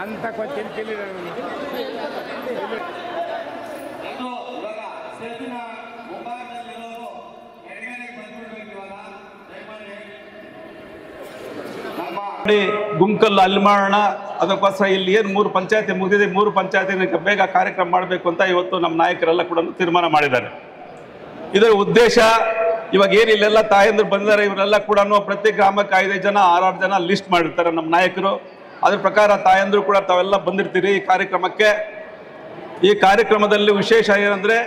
ಅಂತ ಕೊಚ್ಚಿಲ್ಲ ಗುಂಕಲ್ಲು ಅಲ್ಲಿ ಮಾಡೋಣ. ಅದಕ್ಕೋಸ್ಕರ ಇಲ್ಲಿ ಏನು 3 ಪಂಚಾಯತಿ ಮುಗಿದಿದೆ, 3 ಪಂಚಾಯತಿ ಬೇಗ ಕಾರ್ಯಕ್ರಮ ಮಾಡಬೇಕು ಅಂತ ಇವತ್ತು ನಮ್ಮ ನಾಯಕರೆಲ್ಲ ಕೂಡ ತೀರ್ಮಾನ ಮಾಡಿದ್ದಾರೆ. ಇದರ ಉದ್ದೇಶ ಇವಾಗ ಏನು ಇಲ್ಲೆಲ್ಲ ತಾಯಂದ್ರು ಬಂದಿದ್ದಾರೆ, ಇವರೆಲ್ಲ ಕೂಡ ಪ್ರತಿ ಗ್ರಾಮಕ್ಕೆ 5 ಜನ 6 ಜನ ಲಿಸ್ಟ್ ಮಾಡಿರ್ತಾರೆ ನಮ್ಮ ನಾಯಕರು. ಅದ್ರ ಪ್ರಕಾರ ತಾಯಂದ್ರು ಕೂಡ ತಾವೆಲ್ಲ ಬಂದಿರ್ತೀರಿ ಈ ಕಾರ್ಯಕ್ರಮಕ್ಕೆ. ಈ ಕಾರ್ಯಕ್ರಮದಲ್ಲಿ ವಿಶೇಷ ಏನಂದರೆ,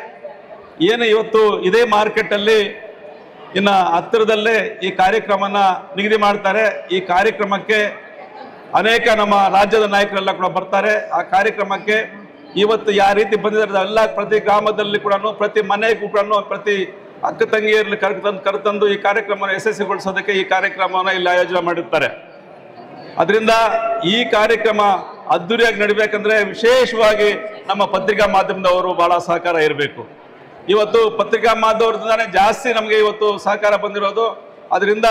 ಏನು ಇವತ್ತು ಇದೇ ಮಾರ್ಕೆಟಲ್ಲಿ ಇನ್ನು ಹತ್ತಿರದಲ್ಲೇ ಈ ಕಾರ್ಯಕ್ರಮನ ನಿಗದಿ ಮಾಡ್ತಾರೆ. ಈ ಕಾರ್ಯಕ್ರಮಕ್ಕೆ ಅನೇಕ ನಮ್ಮ ರಾಜ್ಯದ ನಾಯಕರೆಲ್ಲ ಕೂಡ ಬರ್ತಾರೆ. ಆ ಕಾರ್ಯಕ್ರಮಕ್ಕೆ ಇವತ್ತು ಯಾವ ರೀತಿ ಬಂದಿದ್ದಾರೆ ಎಲ್ಲ ಪ್ರತಿ ಗ್ರಾಮದಲ್ಲಿ ಕೂಡ, ಪ್ರತಿ ಮನೆಗೂ ಕೂಡ, ಪ್ರತಿ ಅಕ್ಕ ತಂಗಿಯರಲ್ಲಿ ಕರೆತಂದು ಈ ಕಾರ್ಯಕ್ರಮವನ್ನು ಯಶಸ್ವಿಗೊಳಿಸೋದಕ್ಕೆ ಈ ಕಾರ್ಯಕ್ರಮವನ್ನು ಇಲ್ಲಿ ಆಯೋಜನೆ ಮಾಡಿರ್ತಾರೆ. ಅದರಿಂದ ಈ ಕಾರ್ಯಕ್ರಮ ಅದ್ದೂರಿಯಾಗಿ ನಡಿಬೇಕಂದ್ರೆ ವಿಶೇಷವಾಗಿ ನಮ್ಮ ಪತ್ರಿಕಾ ಮಾಧ್ಯಮದವರು ಬಹಳ ಸಹಕಾರ ಇರಬೇಕು. ಇವತ್ತು ಪತ್ರಿಕಾ ಮಾಧ್ಯಮದಿಂದಾನೇ ಜಾಸ್ತಿ ನಮಗೆ ಇವತ್ತು ಸಹಕಾರ ಬಂದಿರೋದು. ಅದರಿಂದ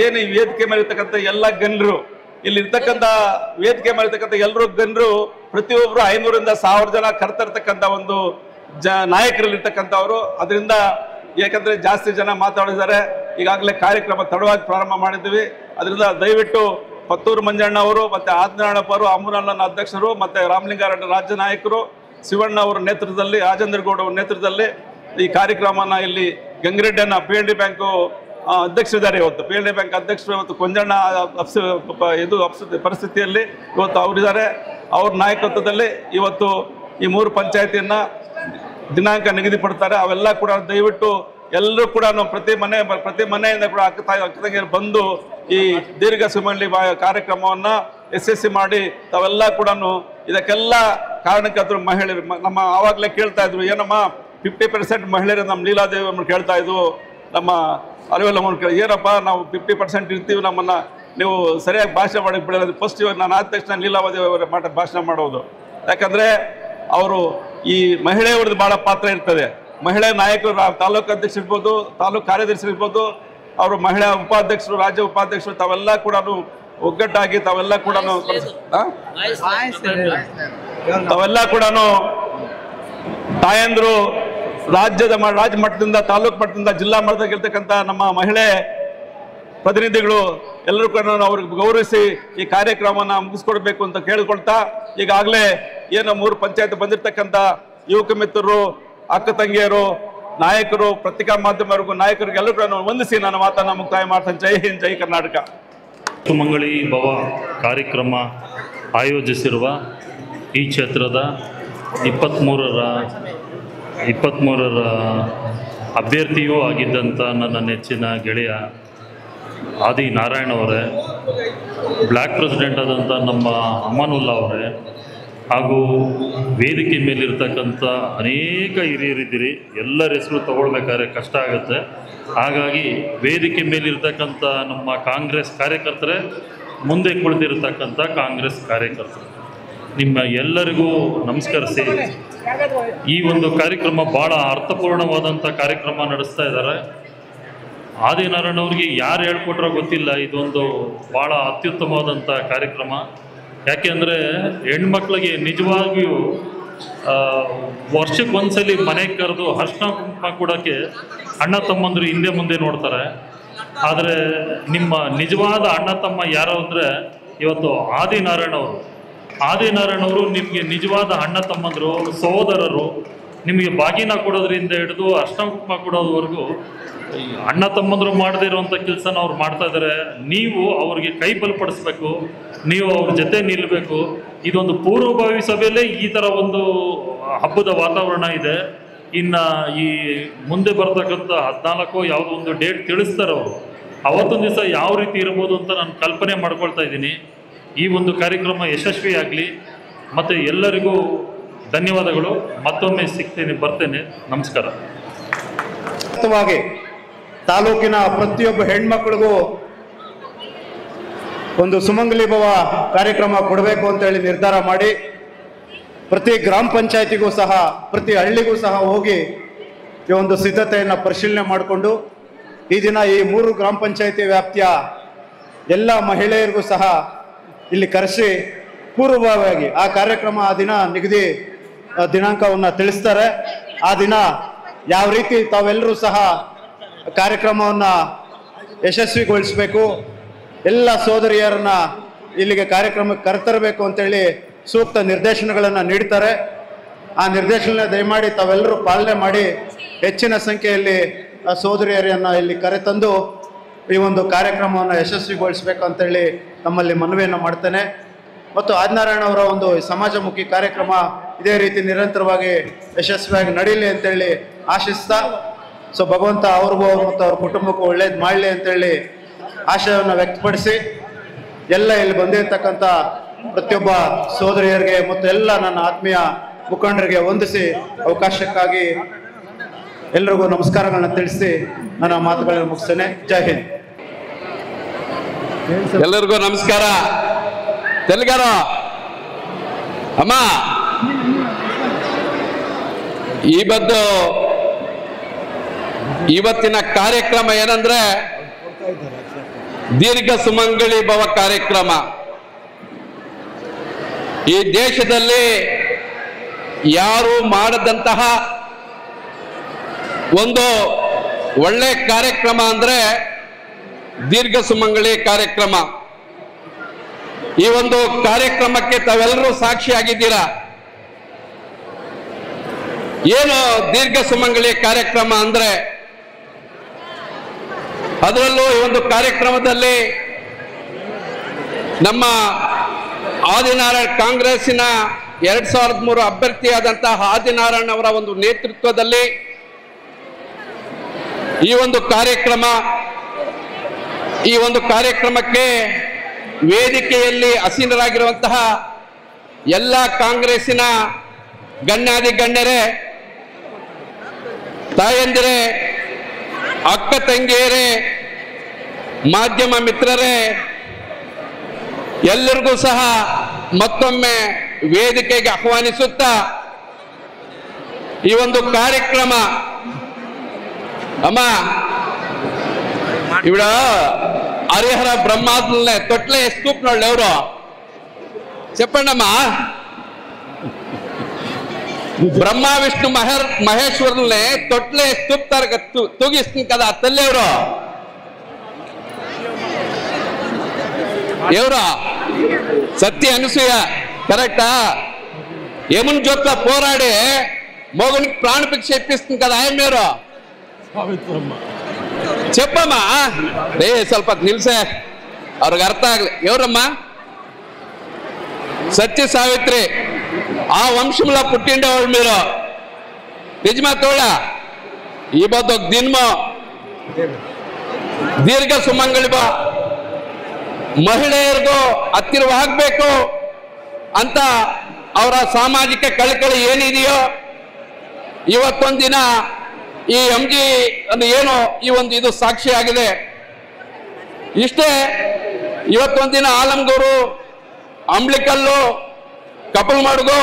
ಏನು ಈ ವೇದಿಕೆ ಮೇಲೆ ಇರ್ತಕ್ಕಂಥ ಎಲ್ಲ ಗಣ್ಯರು, ಇಲ್ಲಿ ಇರ್ತಕ್ಕಂಥ ವೇದಿಕೆ ಮೇಲೆ ಇರ್ತಕ್ಕಂಥ ಎಲ್ಲರೂ ಗಣ್ಯರು ಪ್ರತಿಯೊಬ್ಬರು 500ರಿಂದ 1000 ಜನ ಕರೆತರ್ತಕ್ಕಂಥ ಒಂದು ನಾಯಕರಲ್ಲಿರ್ತಕ್ಕಂಥವ್ರು. ಅದರಿಂದ ಯಾಕಂದರೆ ಜಾಸ್ತಿ ಜನ ಮಾತಾಡಿದ್ದಾರೆ. ಈಗಾಗಲೇ ಕಾರ್ಯಕ್ರಮ ತಡವಾಗಿ ಪ್ರಾರಂಭ ಮಾಡಿದ್ದೀವಿ. ಅದರಿಂದ ದಯವಿಟ್ಟು ಪತ್ತೂರು ಮಂಜಣ್ಣ ಅವರು ಮತ್ತು ಆದಿನಾರಾಯಣಪ್ಪ ಅವರು, ಅಮೂರಣ್ಣನ ಅಧ್ಯಕ್ಷರು ಮತ್ತು ರಾಮಲಿಂಗಾರೆಡ್ಡಿ ರಾಜ್ಯ ನಾಯಕರು, ಶಿವಣ್ಣ ಅವರ ನೇತೃತ್ವದಲ್ಲಿ, ರಾಜೇಂದ್ರ ಗೌಡ ಅವರ ನೇತೃತ್ವದಲ್ಲಿ ಈ ಕಾರ್ಯಕ್ರಮನ ಇಲ್ಲಿ ಗಂಗಿರೆಡ್ಡಿಯನ್ನ PND ಬ್ಯಾಂಕು ಅಧ್ಯಕ್ಷರಿದ್ದಾರೆ. ಇವತ್ತು PND ಬ್ಯಾಂಕ್ ಅಧ್ಯಕ್ಷರು ಇವತ್ತು ಕೊಂಜಣ್ಣ ಪರಿಸ್ಥಿತಿಯಲ್ಲಿ ಇವತ್ತು ಅವರಿದ್ದಾರೆ. ಅವ್ರ ನಾಯಕತ್ವದಲ್ಲಿ ಇವತ್ತು ಈ 3 ಪಂಚಾಯತಿಯನ್ನು ದಿನಾಂಕ ನಿಗದಿಪಡ್ತಾರೆ. ಅವೆಲ್ಲ ಕೂಡ ದಯವಿಟ್ಟು ಎಲ್ಲರೂ ಕೂಡ ಪ್ರತಿ ಮನೆಯಿಂದ ಕೂಡ ಅಕ್ಕ ತಂಗಿಯರು ಬಂದು ಈ ದೀರ್ಘ ಸುಮಂಗಲಿ ಕಾರ್ಯಕ್ರಮವನ್ನು ಯಶಸ್ವಿ ಮಾಡಿ ತಾವೆಲ್ಲ ಕೂಡ ಇದಕ್ಕೆಲ್ಲ ಕಾರಣಕರ್ತರು ಮಹಿಳೆಯರು. ನಮ್ಮ ಆವಾಗಲೇ ಕೇಳ್ತಾ ಇದ್ರು, ಏನಮ್ಮ 50% ಮಹಿಳೆಯರು ನಮ್ಮ ಲೀಲಾದೇವಿ ಅಮ್ಮನ್ನು ಕೇಳ್ತಾ ಇದ್ವು, ನಮ್ಮ ಅರಿವಲ್ಲಮ್ಮನ್ನು ಏನಪ್ಪ ನಾವು 50% ಇರ್ತೀವಿ, ನಮ್ಮನ್ನು ನೀವು ಸರಿಯಾಗಿ ಭಾಷಣ ಮಾಡಿ ಬಿಡೋದು. ಫಸ್ಟ್ ಇವಾಗ ನಾನು ಆದ ತಕ್ಷಣ ಲೀಲಾದೇವಿ ಅವರ ಭಾಷಣ ಮಾಡೋದು. ಯಾಕಂದರೆ ಅವರು ಈ ಮಹಿಳೆಯವ್ರದ್ದು ಭಾಳ ಪಾತ್ರ ಇರ್ತದೆ. ಮಹಿಳಾ ನಾಯಕರು ತಾಲೂಕು ಅಧ್ಯಕ್ಷರು ಇರ್ಬೋದು, ತಾಲೂಕು ಕಾರ್ಯದರ್ಶಿ ಇರ್ಬೋದು, ಅವರು ಮಹಿಳಾ ಉಪಾಧ್ಯಕ್ಷರು, ರಾಜ್ಯ ಉಪಾಧ್ಯಕ್ಷರು, ತಾವೆಲ್ಲ ಕೂಡ ಒಗ್ಗಟ್ಟಾಗಿ ತಾವೆಲ್ಲ ಕೂಡ ತಾಯಂದ್ರು ರಾಜ್ಯ ಮಟ್ಟದಿಂದ, ತಾಲೂಕು ಮಟ್ಟದಿಂದ, ಜಿಲ್ಲಾ ಮಟ್ಟದಾಗ ಇರ್ತಕ್ಕಂಥ ನಮ್ಮ ಮಹಿಳೆ ಪ್ರತಿನಿಧಿಗಳು ಎಲ್ಲರೂ ಕೂಡ ಅವ್ರಿಗೆ ಗೌರವಿಸಿ ಈ ಕಾರ್ಯಕ್ರಮವನ್ನು ಮುಗಿಸ್ಕೊಡ್ಬೇಕು ಅಂತ ಕೇಳಿಕೊಳ್ತಾ, ಈಗಾಗಲೇ ಏನು 3 ಪಂಚಾಯತ್ ಬಂದಿರತಕ್ಕಂಥ ಯುವಕ ಮಿತ್ರರು, ಅಕ್ಕ ತಂಗಿಯರು, ನಾಯಕರು, ಪತ್ರಿಕಾ ಮಾಧ್ಯಮವರೆಗೂ ನಾಯಕರಿಗೆ ಎಲ್ಲರೂ ಕೂಡ ವಂದಿಸಿ ನನ್ನ ಮಾತನ್ನು ಮುಕ್ತಾಯ ಮಾಡ್ತಾನೆ. ಜೈ ಹಿಂದ್, ಜೈ ಕರ್ನಾಟಕ. ಮಂಗಳಿ ಭವ ಕಾರ್ಯಕ್ರಮ ಆಯೋಜಿಸಿರುವ ಈ ಕ್ಷೇತ್ರದ 23ರ ಅಭ್ಯರ್ಥಿಯೂ ಆಗಿದ್ದಂಥ ನನ್ನ ನೆಚ್ಚಿನ ಗೆಳೆಯ ಆದಿ ನಾರಾಯಣ ಅವರೇ, ಬ್ಲ್ಯಾಕ್ ಪ್ರೆಸಿಡೆಂಟ್ ಆದಂಥ ನಮ್ಮ ಅಮಾನುಲ್ಲಾ ಅವರೇ, ಹಾಗೂ ವೇದಿಕೆ ಮೇಲಿರ್ತಕ್ಕಂಥ ಅನೇಕ ಹಿರಿಯರಿದ್ದೀರಿ. ಎಲ್ಲರ ಹೆಸರು ತಗೊಳ್ಬೇಕಾದ್ರೆ ಕಷ್ಟ ಆಗುತ್ತೆ. ಹಾಗಾಗಿ ವೇದಿಕೆ ಮೇಲಿರ್ತಕ್ಕಂಥ ನಮ್ಮ ಕಾಂಗ್ರೆಸ್ ಕಾರ್ಯಕರ್ತರೇ, ಮುಂದೆ ಕುಳಿತಿರ್ತಕ್ಕಂಥ ಕಾಂಗ್ರೆಸ್ ಕಾರ್ಯಕರ್ತರು, ನಿಮ್ಮ ಎಲ್ಲರಿಗೂ ನಮಸ್ಕರಿಸಿ ಈ ಒಂದು ಕಾರ್ಯಕ್ರಮ ಭಾಳ ಅರ್ಥಪೂರ್ಣವಾದಂಥ ಕಾರ್ಯಕ್ರಮ ನಡೆಸ್ತಾ ಇದ್ದಾರೆ. ಆದಿನಾರಾಯಣ ಅವ್ರಿಗೆ ಯಾರು ಹೇಳ್ಕೊಟ್ರೋ ಗೊತ್ತಿಲ್ಲ, ಇದೊಂದು ಭಾಳ ಅತ್ಯುತ್ತಮವಾದಂಥ ಕಾರ್ಯಕ್ರಮ. ಯಾಕೆಂದರೆ ಹೆಣ್ಮಕ್ಳಿಗೆ ನಿಜವಾಗಿಯೂ ವರ್ಷಕ್ಕೊಂದ್ಸಲಿ ಮನೆಗೆ ಕರೆದು ಅರ್ಶಿನ ಕುಂಕುಮ ಕೊಡೋಕ್ಕೆ ಅಣ್ಣ ತಮ್ಮಂದರು ಹಿಂದೆ ಮುಂದೆ ನೋಡ್ತಾರೆ. ಆದರೆ ನಿಮ್ಮ ನಿಜವಾದ ಅಣ್ಣ ತಮ್ಮ ಯಾರು ಅಂದರೆ ಇವತ್ತು ಆದಿನಾರಾಯಣ ಅವರು ನಿಮಗೆ ನಿಜವಾದ ಅಣ್ಣ ತಮ್ಮಂದರು, ಸಹೋದರರು. ನಿಮಗೆ ಬಾಗಿನ ಕೊಡೋದ್ರಿಂದ ಹಿಡಿದು ಅರ್ಶಿನ ಕುಂಕುಮ ಕೊಡೋದವರೆಗೂ ಅಣ್ಣ ತಮ್ಮಂದರು ಮಾಡದೇ ಇರುವಂಥ ಕೆಲಸನ ಅವ್ರು ಮಾಡ್ತಾ ಇದ್ದಾರೆ. ನೀವು ಅವ್ರಿಗೆ ಕೈ ಬಲಪಡಿಸ್ಬೇಕು, ನೀವು ಅವ್ರ ಜೊತೆ ನಿಲ್ಲಬೇಕು. ಇದೊಂದು ಪೂರ್ವಭಾವಿ ಸಭೆಯಲ್ಲೇ ಈ ಥರ ಒಂದು ಹಬ್ಬದ ವಾತಾವರಣ ಇದೆ. ಇನ್ನು ಈ ಮುಂದೆ ಬರ್ತಕ್ಕಂಥ 14 ಯಾವುದೋ ಒಂದು ಡೇಟ್ ತಿಳಿಸ್ತಾರೆ ಅವರು, ಅವತ್ತೊಂದು ದಿವಸ ಯಾವ ರೀತಿ ಇರ್ಬೋದು ಅಂತ ನಾನು ಕಲ್ಪನೆ ಮಾಡ್ಕೊಳ್ತಾ ಇದ್ದೀನಿ. ಈ ಒಂದು ಕಾರ್ಯಕ್ರಮ ಯಶಸ್ವಿಯಾಗಲಿ. ಮತ್ತು ಎಲ್ಲರಿಗೂ ಧನ್ಯವಾದಗಳು. ಮತ್ತೊಮ್ಮೆ ಬರ್ತೇನೆ. ನಮಸ್ಕಾರ. ತಾಲೂಕಿನ ಪ್ರತಿಯೊಬ್ಬ ಹೆಣ್ಮಕ್ಳಿಗೂ ಒಂದು ಸುಮಂಗಲಿ ಭವ ಕಾರ್ಯಕ್ರಮ ಕೊಡಬೇಕು ಅಂತೇಳಿ ನಿರ್ಧಾರ ಮಾಡಿ ಪ್ರತಿ ಗ್ರಾಮ ಪಂಚಾಯತಿಗೂ ಸಹ ಪ್ರತಿ ಹಳ್ಳಿಗೂ ಸಹ ಹೋಗಿ ಈ ಒಂದು ಸಿದ್ಧತೆಯನ್ನು ಪರಿಶೀಲನೆ ಮಾಡಿಕೊಂಡು ಈ ದಿನ ಈ 3 ಗ್ರಾಮ ಪಂಚಾಯತಿ ವ್ಯಾಪ್ತಿಯ ಎಲ್ಲ ಮಹಿಳೆಯರಿಗೂ ಸಹ ಇಲ್ಲಿ ಕರೆಸಿ ಪೂರ್ವಭಾವಿಯಾಗಿ ಆ ಕಾರ್ಯಕ್ರಮ ಆ ದಿನ ನಿಗದಿ ದಿನಾಂಕವನ್ನು ತಿಳಿಸ್ತಾರೆ. ಆ ದಿನ ಯಾವ ರೀತಿ ತಾವೆಲ್ಲರೂ ಸಹ ಕಾರ್ಯಕ್ರಮವನ್ನು ಯಶಸ್ವಿಗೊಳಿಸಬೇಕು, ಎಲ್ಲ ಸೋದರಿಯರನ್ನ ಇಲ್ಲಿಗೆ ಕಾರ್ಯಕ್ರಮಕ್ಕೆ ಕರೆತರಬೇಕು ಅಂತೇಳಿ ಸೂಕ್ತ ನಿರ್ದೇಶನಗಳನ್ನು ನೀಡ್ತಾರೆ. ಆ ನಿರ್ದೇಶನ ದಯಮಾಡಿ ತಾವೆಲ್ಲರೂ ಪಾಲನೆ ಮಾಡಿ ಹೆಚ್ಚಿನ ಸಂಖ್ಯೆಯಲ್ಲಿ ಸೋದರಿಯರನ್ನು ಇಲ್ಲಿ ಕರೆತಂದು ಈ ಒಂದು ಕಾರ್ಯಕ್ರಮವನ್ನು ಯಶಸ್ವಿಗೊಳಿಸಬೇಕು ಅಂತೇಳಿ ತಮ್ಮಲ್ಲಿ ಮನವಿಯನ್ನು ಮಾಡ್ತೇನೆ. ಮತ್ತು ಆದಿನಾರಾಯಣ ಅವರ ಒಂದು ಸಮಾಜಮುಖಿ ಕಾರ್ಯಕ್ರಮ ಇದೇ ರೀತಿ ನಿರಂತರವಾಗಿ ಯಶಸ್ವಿಯಾಗಿ ನಡೀಲಿ ಅಂತೇಳಿ ಆಶಿಸ್ತಾ, ಸೊ ಭಗವಂತ ಅವ್ರಿಗೂ ಮತ್ತು ಅವ್ರ ಕುಟುಂಬಕ್ಕೂ ಒಳ್ಳೇದು ಮಾಡಲಿ ಅಂತೇಳಿ ಆಶಯವನ್ನು ವ್ಯಕ್ತಪಡಿಸಿ ಎಲ್ಲ ಇಲ್ಲಿ ಬಂದಿರತಕ್ಕಂಥ ಪ್ರತಿಯೊಬ್ಬ ಸೋದರಿಯರಿಗೆ ಮತ್ತು ಎಲ್ಲ ನನ್ನ ಆತ್ಮೀಯ ಮುಖಂಡರಿಗೆ ವಂದಿಸಿ ಅವಕಾಶಕ್ಕಾಗಿ ಎಲ್ರಿಗೂ ನಮಸ್ಕಾರಗಳನ್ನ ತಿಳಿಸಿ ನನ್ನ ಮಾತುಗಳನ್ನು ಮುಗಿಸ್ತೇನೆ. ಜೈ ಹಿಂದ್. ಎಲ್ಲರಿಗೂ ನಮಸ್ಕಾರ. ತೆಲುಗಾರ ಅಮ್ಮ ಇವತ್ತಿನ ಕಾರ್ಯಕ್ರಮ ಏನಂದ್ರೆ ದೀರ್ಘ ಸುಮಂಗಲಿ ಭವ ಕಾರ್ಯಕ್ರಮ. ಈ ದೇಶದಲ್ಲಿ ಯಾರು ಮಾಡದಂತಹ ಒಂದು ಒಳ್ಳೆ ಕಾರ್ಯಕ್ರಮ ಅಂದ್ರೆ ದೀರ್ಘ ಸುಮಂಗಲಿ ಕಾರ್ಯಕ್ರಮ. ಈ ಒಂದು ಕಾರ್ಯಕ್ರಮಕ್ಕೆ ತಾವೆಲ್ಲರೂ ಸಾಕ್ಷಿಯಾಗಿದ್ದೀರಾ. ಏನು ದೀರ್ಘ ಸುಮಂಗಲಿ ಕಾರ್ಯಕ್ರಮ ಅಂದ್ರೆ, ಅದರಲ್ಲೂ ಈ ಒಂದು ಕಾರ್ಯಕ್ರಮದಲ್ಲಿ ನಮ್ಮ ಆದಿನಾರಾಯಣ ಕಾಂಗ್ರೆಸ್ಸಿನ 2003 ಅಭ್ಯರ್ಥಿಯಾದಂತಹ ಆದಿನಾರಾಯಣ ಅವರ ಒಂದು ನೇತೃತ್ವದಲ್ಲಿ ಈ ಒಂದು ಕಾರ್ಯಕ್ರಮಕ್ಕೆ ವೇದಿಕೆಯಲ್ಲಿ ಆಸೀನರಾಗಿರುವಂತಹ ಎಲ್ಲ ಕಾಂಗ್ರೆಸ್ಸಿನ ಗಣ್ಯಾದಿ ಗಣ್ಯರೇ, ತಾಯಂದಿರೇ, ಅಕ್ಕ ತಂಗಿಯರೇ, ಮಾಧ್ಯಮ ಮಿತ್ರರೇ, ಎಲ್ಲರಿಗೂ ಸಹ ಮತ್ತೊಮ್ಮೆ ವೇದಿಕೆಗೆ ಆಹ್ವಾನಿಸುತ್ತಾ ಈ ಒಂದು ಕಾರ್ಯಕ್ರಮ ಅಮ್ಮ ಇವಳ ಹರಿಹರ ಬ್ರಹ್ಮಾದ್ನೇ ತೊಟ್ಲೆ ಸ್ತೂಪ್ ನೋಡ್ಲಿ ಅವರು చెప్పండಮ್ಮ. బ్రహ్మ విష్ణు మహేశ్వరుల్ని తొట్లే స్తూపుతారు తూగిస్తుంది కదా తల్లి ఎవరు సత్య అనసూయ కరెక్టా? యముని జ్యోతిలో పోరాడి మోగునికి ప్రాణభిక్ష ఇప్పిస్తుంది కదా ఆయన మీరు చెప్పమ్మా. ಸ್ವಲ್ಪ ನಿಲ್ಸೆ, ಅವ್ರಿಗೆ ಅರ್ಥ ಆಗ್ಲಿ. ఎవరమ్మా? సత్య సావిత్రి. ఆ వంశంలో పుట్టిండేవాళ్ళు మీరు. నిజమా తోಳ? ಇವತ್ತು ದಿನ ದೀರ್ಘ ಸುಮಂಗಲಿ ಭವ ಮಹಿಳೆಯರಿಗೂ ಹತ್ತಿರವಾಗಬೇಕು ಅಂತ ಅವರ ಸಾಮಾಜಿಕ ಕಳಕಳಿ ಏನಿದೆಯೋ ಇವತ್ತೊಂದಿನ ಈ MG ಏನು ಈ ಒಂದು ಇದು ಸಾಕ್ಷಿಯಾಗಿದೆ. ಇಷ್ಟೇ ಇವತ್ತೊಂದಿನ ಆಲಂಗೂರು, ಅಂಬ್ಲಿಕಲ್ಲು, ಕಪಲ್ಮಡುಗು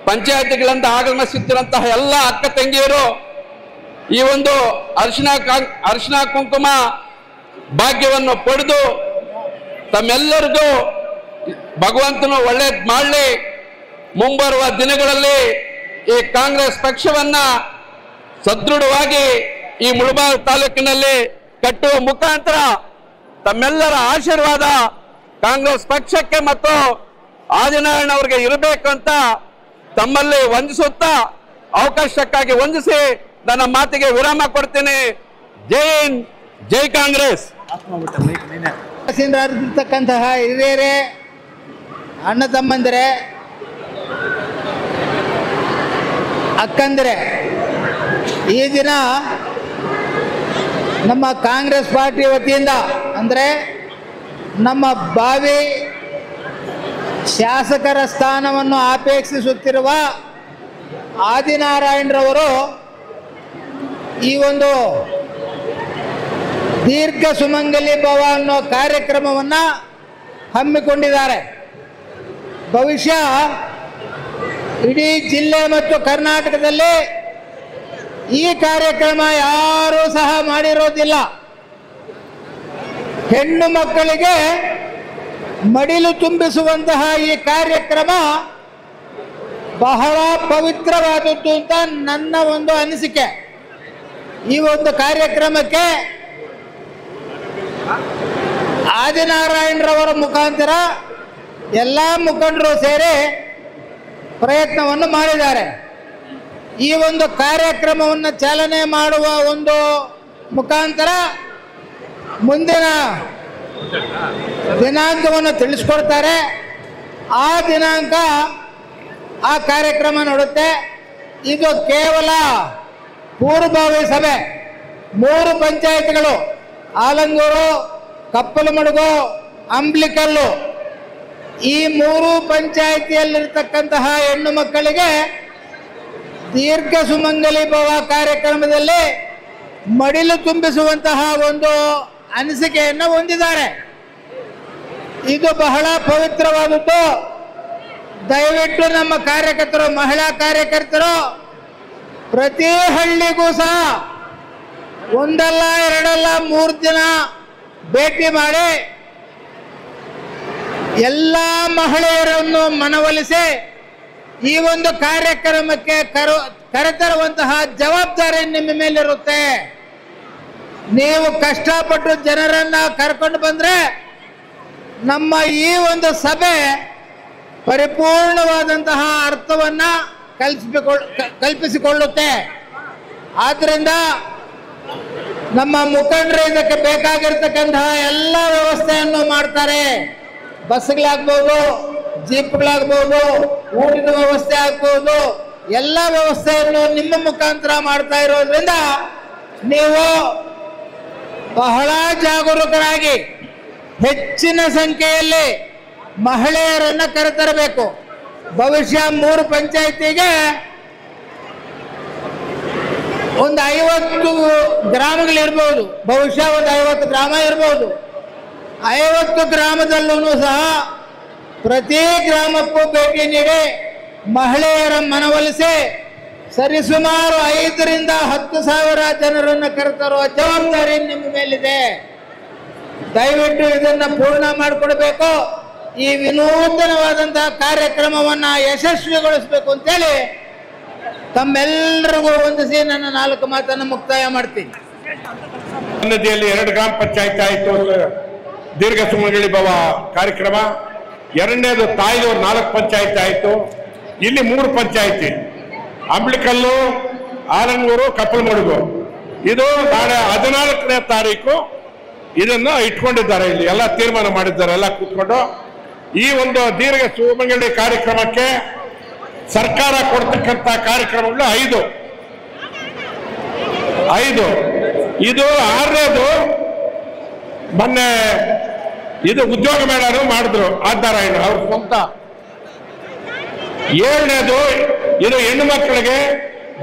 ಪಂಚಾಯತಿಗಳಿಂದ ಆಗಮಿಸುತ್ತಿರುವಂತಹ ಎಲ್ಲ ಅಕ್ಕ ತಂಗಿಯರು ಈ ಒಂದು ಅರಿಶಿನ ಕುಂಕುಮ ಭಾಗ್ಯವನ್ನು ಪಡೆದು ತಮ್ಮೆಲ್ಲರಿಗೂ ಭಗವಂತನು ಒಳ್ಳೇದು ಮಾಡಲಿ. ಮುಂಬರುವ ದಿನಗಳಲ್ಲಿ ಈ ಕಾಂಗ್ರೆಸ್ ಪಕ್ಷವನ್ನ ಸದೃಢವಾಗಿ ಈ ಮುಳಬಾಗಿಲು ತಾಲೂಕಿನಲ್ಲಿ ಕಟ್ಟುವ ಮುಖಾಂತರ ತಮ್ಮೆಲ್ಲರ ಆಶೀರ್ವಾದ ಕಾಂಗ್ರೆಸ್ ಪಕ್ಷಕ್ಕೆ ಮತ್ತು ಆದಿನಾರಾಯಣ ಅವರಿಗೆ ಇರಬೇಕು ಅಂತ ತಮ್ಮಲ್ಲಿ ವಂದಿಸುತ್ತಾ ಅವಕಾಶಕ್ಕಾಗಿ ವಂದಿಸಿ ನನ್ನ ಮಾತಿಗೆ ವಿರಾಮ ಕೊಡ್ತೀನಿ. ಜೈ ಹಿಂದ್, ಜೈ ಕಾಂಗ್ರೆಸ್. ಇರ್ತಕ್ಕಂತಹ ಹಿರಿಯರೇ, ಅಣ್ಣ ತಮ್ಮಂದಿರೇ, ಅಕ್ಕಂದಿರೇ, ಈ ದಿನ ನಮ್ಮ ಕಾಂಗ್ರೆಸ್ ಪಾರ್ಟಿ ವತಿಯಿಂದ ಅಂದರೆ ನಮ್ಮ ಭಾವಿ ಶಾಸಕರ ಸ್ಥಾನವನ್ನು ಅಪೇಕ್ಷಿಸುತ್ತಿರುವ ಆದಿನಾರಾಯಣರವರು ಈ ಒಂದು ದೀರ್ಘ ಸುಮಂಗಲಿ ಭವ ಅನ್ನೋ ಕಾರ್ಯಕ್ರಮವನ್ನು ಹಮ್ಮಿಕೊಂಡಿದ್ದಾರೆ. ಬಹುಶಃ ಇಡೀ ಜಿಲ್ಲೆ ಮತ್ತು ಕರ್ನಾಟಕದಲ್ಲಿ ಈ ಕಾರ್ಯಕ್ರಮ ಯಾರೂ ಸಹ ಮಾಡಿರೋದಿಲ್ಲ. ಹೆಣ್ಣು ಮಕ್ಕಳಿಗೆ ಮಡಿಲು ತುಂಬಿಸುವಂತಹ ಈ ಕಾರ್ಯಕ್ರಮ ಬಹಳ ಪವಿತ್ರವಾದದ್ದು ಅಂತ ನನ್ನ ಒಂದು ಅನಿಸಿಕೆ. ಈ ಒಂದು ಕಾರ್ಯಕ್ರಮಕ್ಕೆ ಆದಿನಾರಾಯಣರವರ ಮುಖಾಂತರ ಎಲ್ಲ ಮುಖಂಡರು ಸೇರಿ ಪ್ರಯತ್ನವನ್ನು ಮಾಡಿದ್ದಾರೆ. ಈ ಒಂದು ಕಾರ್ಯಕ್ರಮವನ್ನು ಚಾಲನೆ ಮಾಡುವ ಒಂದು ಮುಖಾಂತರ ಮುಂದಿನ ದಿನಾಂಕವನ್ನು ತಿಳಿಸ್ಕೊಡ್ತಾರೆ. ಆ ದಿನಾಂಕ ಆ ಕಾರ್ಯಕ್ರಮ ನೋಡುತ್ತೆ. ಇದು ಕೇವಲ ಪೂರ್ವಭಾವಿ ಸಭೆ. 3 ಪಂಚಾಯತ್ಗಳು ಆಲಂಗೂರು, ಕಪ್ಪಲಮಡುಗು, ಅಂಬ್ಲಿಕಲ್ಲು, ಈ 3 ಪಂಚಾಯಿತಿಯಲ್ಲಿರ್ತಕ್ಕಂತಹ ಹೆಣ್ಣು ಮಕ್ಕಳಿಗೆ ದೀರ್ಘ ಸುಮಂಗಲಿ ಭವ ಕಾರ್ಯಕ್ರಮದಲ್ಲಿ ಮಡಿಲು ತುಂಬಿಸುವಂತಹ ಒಂದು ಅನಿಸಿಕೆಯನ್ನು ಹೊಂದಿದ್ದಾರೆ. ಇದು ಬಹಳ ಪವಿತ್ರವಾದದ್ದು. ದಯವಿಟ್ಟು ನಮ್ಮ ಕಾರ್ಯಕರ್ತರು, ಮಹಿಳಾ ಕಾರ್ಯಕರ್ತರು ಪ್ರತಿ ಹಳ್ಳಿಗೂ ಸಹ ಒಂದಲ್ಲ ಎರಡಲ್ಲ 3 ದಿನ ಭೇಟಿ ಮಾಡಿ ಎಲ್ಲ ಮಹಿಳೆಯರನ್ನು ಮನವೊಲಿಸಿ ಈ ಒಂದು ಕಾರ್ಯಕ್ರಮಕ್ಕೆ ಕರೆತರುವಂತಹ ಜವಾಬ್ದಾರಿ ನಿಮ್ಮ ಮೇಲಿರುತ್ತೆ. ನೀವು ಕಷ್ಟಪಟ್ಟು ಜನರನ್ನ ಕರ್ಕೊಂಡು ಬಂದ್ರೆ ನಮ್ಮ ಈ ಒಂದು ಸಭೆ ಪರಿಪೂರ್ಣವಾದಂತಹ ಅರ್ಥವನ್ನ ಕಲ್ಪಿಸಿಕೊಳ್ಳುತ್ತೆ. ಆದ್ದರಿಂದ ನಮ್ಮ ಮುಖಂಡರು ಇದಕ್ಕೆ ಬೇಕಾಗಿರ್ತಕ್ಕಂತಹ ಎಲ್ಲ ವ್ಯವಸ್ಥೆಯನ್ನು ಮಾಡ್ತಾರೆ. ಬಸ್ಗಳಾಗ್ಬೋದು, ಜೀಪ್ಗಳಾಗ್ಬೋದು, ಊಟದ ವ್ಯವಸ್ಥೆ ಆಗ್ಬೋದು, ಎಲ್ಲ ವ್ಯವಸ್ಥೆಯನ್ನು ನಿಮ್ಮ ಮುಖಾಂತರ ಮಾಡ್ತಾ ಇರೋದ್ರಿಂದ ನೀವು ಬಹಳ ಜಾಗರೂಕರಾಗಿ ಹೆಚ್ಚಿನ ಸಂಖ್ಯೆಯಲ್ಲಿ ಮಹಿಳೆಯರನ್ನ ಕರೆತರಬೇಕು. ಬಹುಶಃ 3 ಪಂಚಾಯಿತಿಗೆ ಒಂದು 50 ಗ್ರಾಮಗಳಿರ್ಬೋದು, ಬಹುಶಃ ಒಂದು 50 ಗ್ರಾಮ ಇರ್ಬೋದು. 50 ಗ್ರಾಮದಲ್ಲೂ ಸಹ ಪ್ರತಿ ಗ್ರಾಮಕ್ಕೂ ಭೇಟಿ ನೀಡಿ ಮಹಿಳೆಯರ ಮನವೊಲಿಸಿ ಸರಿಸುಮಾರು 5 ರಿಂದ 10 ಸಾವಿರ ಜನರನ್ನು ಕರೆತರುವ ಜವಾಬ್ದಾರಿ ನಿಮ್ಮ ಮೇಲಿದೆ. ದಯವಿಟ್ಟು ಇದನ್ನು ಪೂರ್ಣ ಮಾಡಿಕೊಡ್ಬೇಕು. ಈ ವಿನೂತನವಾದಂತಹ ಕಾರ್ಯಕ್ರಮವನ್ನು ಯಶಸ್ವಿಗೊಳಿಸಬೇಕು ಅಂತೇಳಿ ತಮ್ಮೆಲ್ಲರಿಗೂ ವಂದಿಸಿ ನನ್ನ 4 ಮಾತನ್ನು ಮುಕ್ತಾಯ ಮಾಡ್ತೀನಿ. ನದಿಯಲ್ಲಿ 2 ಗ್ರಾಮ ಪಂಚಾಯತ್ ಆಯಿತು ದೀರ್ಘ ಸುಮಂಗಲಿ ಭವ ಕಾರ್ಯಕ್ರಮ. ಎರಡನೇದು ತಾಯ್ದೂರು 4 ಪಂಚಾಯತ್ ಆಯಿತು. ಇಲ್ಲಿ 3 ಪಂಚಾಯತಿ, ಅಂಬ್ಲಿಕಲ್ಲು, ಆಲಂಗೂರು, ಕಪ್ಪಲಮಡುಗು. ಇದು ನಾಳೆ 14ನೇ ತಾರೀಕು ಇದನ್ನು ಇಟ್ಕೊಂಡಿದ್ದಾರೆ. ಇಲ್ಲಿ ಎಲ್ಲ ತೀರ್ಮಾನ ಮಾಡಿದ್ದಾರೆ, ಎಲ್ಲ ಕೂತ್ಕೊಂಡು. ಈ ಒಂದು ದೀರ್ಘ ಸುಮಂಗಲಿ ಕಾರ್ಯಕ್ರಮಕ್ಕೆ ಸರ್ಕಾರ ಕೊಡ್ತಕ್ಕಂಥ ಕಾರ್ಯಕ್ರಮಗಳು 5. ಇದು 6ನೇದು ಮೊನ್ನೆ ಇದು ಉದ್ಯೋಗ ಮೇಳನು ಮಾಡಿದ್ರು ಆದಿನಾರಾಯಣ ಅವ್ರ ಸ್ವಂತ. 7ನೇದು ಇದು ಹೆಣ್ಣು ಮಕ್ಕಳಿಗೆ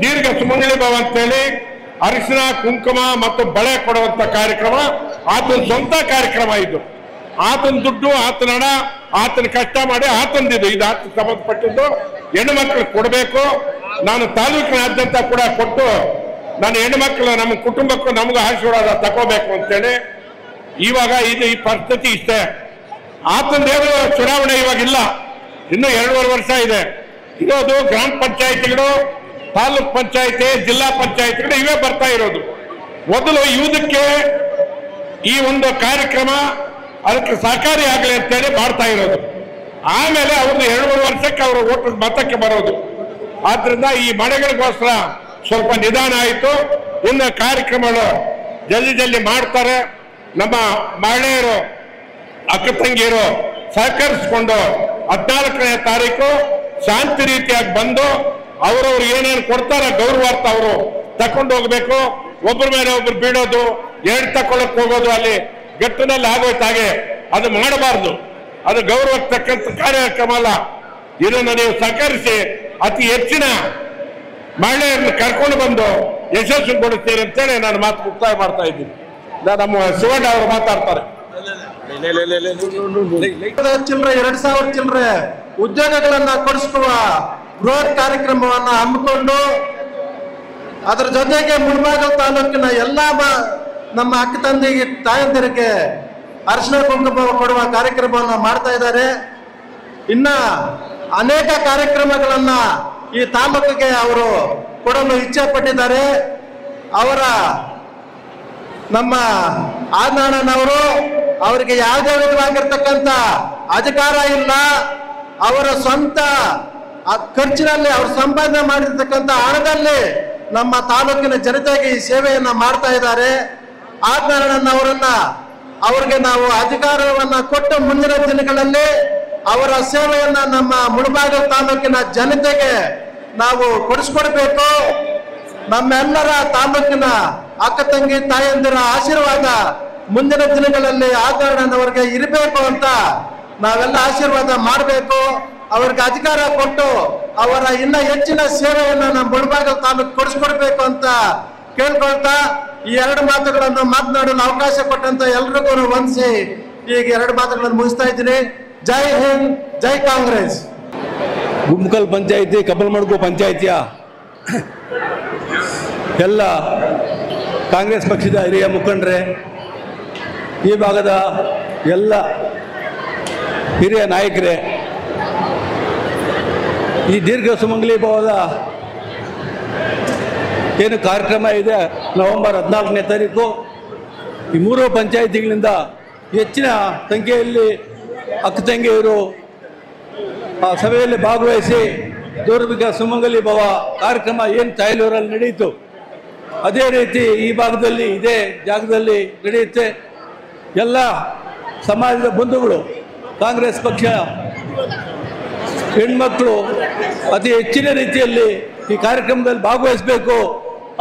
ದೀರ್ಘ ಸುಮಂಗಲಿ ಭವ ಅಂತೇಳಿ ಅರಿಶಿನ, ಕುಂಕುಮ ಮತ್ತು ಬಳೆ ಕೊಡುವಂತ ಕಾರ್ಯಕ್ರಮ. ಆತನ ಸ್ವಂತ ಕಾರ್ಯಕ್ರಮ ಇದು. ಆತನ ದುಡ್ಡು, ಆತನ ಹಣ, ಆತನ ಕಷ್ಟ ಮಾಡಿ ಆತಂದಿದ್ದು. ಇದು ಆತ ಸಂಬಂಧಪಟ್ಟಿದ್ದು ಹೆಣ್ಣು ಮಕ್ಕಳು ಕೊಡಬೇಕು. ನಾನು ತಾಲೂಕಿನಾದ್ಯಂತ ಕೂಡ ಕೊಟ್ಟು ನಾನು ಹೆಣ್ಣು ಮಕ್ಕಳು ನಮ್ಮ ಕುಟುಂಬಕ್ಕೂ ನಮಗೂ ಆಶೀರ್ವಾದ ತಗೋಬೇಕು ಅಂತೇಳಿ ಇವಾಗ ಇದು ಈ ಪರಿಸ್ಥಿತಿ ಇಷ್ಟೇ. ಆತಂದೇನು ಚುನಾವಣೆ ಇವಾಗಿಲ್ಲ, ಇನ್ನು 2.5 ವರ್ಷ ಇದೆ. ಇರೋದು ಗ್ರಾಮ ಪಂಚಾಯಿತಿಗಳು, ತಾಲೂಕ್ ಪಂಚಾಯಿತಿ, ಜಿಲ್ಲಾ ಪಂಚಾಯಿತಿಗಳು ಇವೇ ಬರ್ತಾ ಇರೋದು. ಮೊದಲು ಯುವದಕ್ಕೆ ಈ ಒಂದು ಕಾರ್ಯಕ್ರಮ ಅದಕ್ಕೆ ಸಹಕಾರಿ ಆಗಲಿ ಅಂತೇಳಿ ಮಾಡ್ತಾ ಇರೋದು. ಆಮೇಲೆ ಅವ್ರದ್ದು 2.5 ವರ್ಷಕ್ಕೆ ಅವರ ಓಟ್ ಮತಕ್ಕೆ ಬರೋದು. ಆದ್ರಿಂದ ಈ ಮನೆಗಳಿಗೋಸ್ಕರ ಸ್ವಲ್ಪ ನಿಧಾನ ಆಯಿತು. ಇನ್ನು ಕಾರ್ಯಕ್ರಮಗಳು ಜಲ್ದಿ ಮಾಡ್ತಾರೆ. ನಮ್ಮ ಮಹಿಳೆಯರು, ಅಕ್ಕ ತಂಗಿಯರು ಸಹಕರಿಸಿಕೊಂಡು 14ನೇ ತಾರೀಕು ಶಾಂತಿ ರೀತಿಯಾಗಿ ಬಂದು ಅವರವ್ರು ಏನೇನು ಕೊಡ್ತಾರೆ ಗೌರವಾರ್ಥ ಅವರು ತಕೊಂಡು ಹೋಗ್ಬೇಕು. ಒಬ್ಬರ ಮೇಲೆ ಒಬ್ರು ಬೀಳೋದು, ತಕೊಳ್ಳಕ್ ಹೋಗೋದು ಅಲ್ಲಿ ಗಟ್ಟಿನಲ್ಲಿ ಆಗೋಯ್ತು. ಹಾಗೆ ಅದು ಮಾಡಬಾರ್ದು. ಅದು ಗೌರವಕ್ಕೆ ತಕ್ಕಂತ ಕಾರ್ಯಕ್ರಮ ಅಲ್ಲ. ಇದನ್ನು ನೀವು ಸಹಕರಿಸಿ ಅತಿ ಹೆಚ್ಚಿನ ಮಹಿಳೆಯರನ್ನು ಕರ್ಕೊಂಡು ಬಂದು ಯಶಸ್ವಿಗೊಳಿಸ್ತೀರಿ ಅಂತೇಳಿ ನಾನು ಮಾತು ಮುಕ್ತಾಯ ಮಾಡ್ತಾ ಇದ್ದೀನಿ. ನಮ್ಮ ಶಿವಣ್ಣ ಅವರು ಮಾತಾಡ್ತಾರೆ. ಚಿಲ್ಲರೆ 2,000 ಚಿಲ್ಲರೆ ಉದ್ಯೋಗಗಳನ್ನ ಕೊಡಿಸುವ ಬೃಹತ್ ಕಾರ್ಯಕ್ರಮವನ್ನ ಹಮ್ಮಿಕೊಂಡು ಅದರ ಜೊತೆಗೆ ಮುಳಬಾಗಿಲು ತಾಲೂಕಿನ ಎಲ್ಲಾ ನಮ್ಮ ಅಕ್ಕ ತಂದೆಗೆ ತಾಯಂದಿರಿಗೆ ಅರಿಶಿನ ಕುಂಕುಮ ಕೊಡುವ ಕಾರ್ಯಕ್ರಮವನ್ನ ಮಾಡ್ತಾ ಇದ್ದಾರೆ. ಇನ್ನ ಅನೇಕ ಕಾರ್ಯಕ್ರಮಗಳನ್ನ ಈ ತಾಲೂಕಿಗೆ ಅವರು ಕೊಡಲು ಇಚ್ಛೆ ಪಟ್ಟಿದ್ದಾರೆ. ಅವರ ನಮ್ಮ ಆನಣ್ಣನವರು ಅವರಿಗೆ ಯಾವುದೇ ವಿಧವಾಗಿರ್ತಕ್ಕಂಥ ಅಧಿಕಾರ ಇಲ್ಲ. ಅವರ ಸ್ವಂತ ಖರ್ಚಿನಲ್ಲಿ ಅವರು ಸಂಪಾದನೆ ಮಾಡಿರ್ತಕ್ಕಂಥ ಹಣದಲ್ಲಿ ನಮ್ಮ ತಾಲೂಕಿನ ಜನತೆಗೆ ಈ ಸೇವೆಯನ್ನ ಮಾಡ್ತಾ ಇದ್ದಾರೆ. ಆನಣ್ಣನವರನ್ನ ಅವರಿಗೆ ನಾವು ಅಧಿಕಾರವನ್ನ ಕೊಟ್ಟು ಮುಂದಿನ ದಿನಗಳಲ್ಲಿ ಅವರ ಸೇವೆಯನ್ನ ನಮ್ಮ ಮುಳಬಾಗಿಲು ತಾಲೂಕಿನ ಜನತೆಗೆ ನಾವು ಕೊಡಿಸ್ಕೊಡ್ಬೇಕು. ನಮ್ಮೆಲ್ಲರ ತಾಲೂಕಿನ ಅಕ್ಕ ತಂಗಿ ತಾಯಂದಿರ ಆಶೀರ್ವಾದ ಮುಂದಿನ ದಿನಗಳಲ್ಲಿ ಆನಣ್ಣನವರಿಗೆ ಇರಬೇಕು ಅಂತ ನಾವೆಲ್ಲ ಆಶೀರ್ವಾದ ಮಾಡಬೇಕು. ಅವ್ರಿಗೆ ಅಧಿಕಾರ ಕೊಟ್ಟು ಅವರ ಇನ್ನ ಹೆಚ್ಚಿನ ಸೇವೆಯನ್ನ ನಮ್ಮ ಮುಳಬಾಗಿಲು ತಾಲೂಕು ಕೊಡಿಸ್ಕೊಡ್ಬೇಕು ಅಂತ ಕೇಳ್ಕೊಳ್ತಾ ಈ 2 ಮಾತುಗಳನ್ನು ಮಾತನಾಡಲು ಅವಕಾಶ ಕೊಟ್ಟಂತ ಎಲ್ರಿಗೂ ವಂದಿಸಿ ಈಗ 2 ಮಾತುಗಳನ್ನು ಮುಗಿಸ್ತಾ ಇದ್ದೀನಿ. ಜೈ ಹಿಂದ್, ಜೈ ಕಾಂಗ್ರೆಸ್. ಗುಮ್ಕಲ್ ಪಂಚಾಯಿತಿ, ಕಬ್ಬಲ್ಮಡ್ಗು ಪಂಚಾಯಿತಿಯ ಎಲ್ಲ ಕಾಂಗ್ರೆಸ್ ಪಕ್ಷದ ಹಿರಿಯ ಮುಖಂಡರೇ, ಈ ಭಾಗದ ಎಲ್ಲ ಹಿರಿಯ ನಾಯಕರೇ, ಈ ದೀರ್ಘ ಸುಮಂಗಲಿ ಭವದ ಏನು ಕಾರ್ಯಕ್ರಮ ಇದೆ ನವೆಂಬರ್ 14ನೇ ತಾರೀಕು, ಈ 3 ಪಂಚಾಯಿತಿಗಳಿಂದ ಹೆಚ್ಚಿನ ಸಂಖ್ಯೆಯಲ್ಲಿ ಅಕ್ಕ ತಂಗಿಯರು ಆ ಸಭೆಯಲ್ಲಿ ಭಾಗವಹಿಸಿ ದೀರ್ಘ ಸುಮಂಗಲಿ ಭವ ಕಾರ್ಯಕ್ರಮ ಏನು ತಾಯಲೂರಲ್ಲಿ ನಡೆಯಿತು ಅದೇ ರೀತಿ ಈ ಭಾಗದಲ್ಲಿ ಇದೇ ಜಾಗದಲ್ಲಿ ನಡೆಯುತ್ತೆ. ಎಲ್ಲ ಸಮಾಜದ ಬಂಧುಗಳು, ಕಾಂಗ್ರೆಸ್ ಪಕ್ಷ ಹೆಣ್ಮಕ್ಳು ಅತಿ ಹೆಚ್ಚಿನ ರೀತಿಯಲ್ಲಿ ಈ ಕಾರ್ಯಕ್ರಮದಲ್ಲಿ ಭಾಗವಹಿಸಬೇಕು,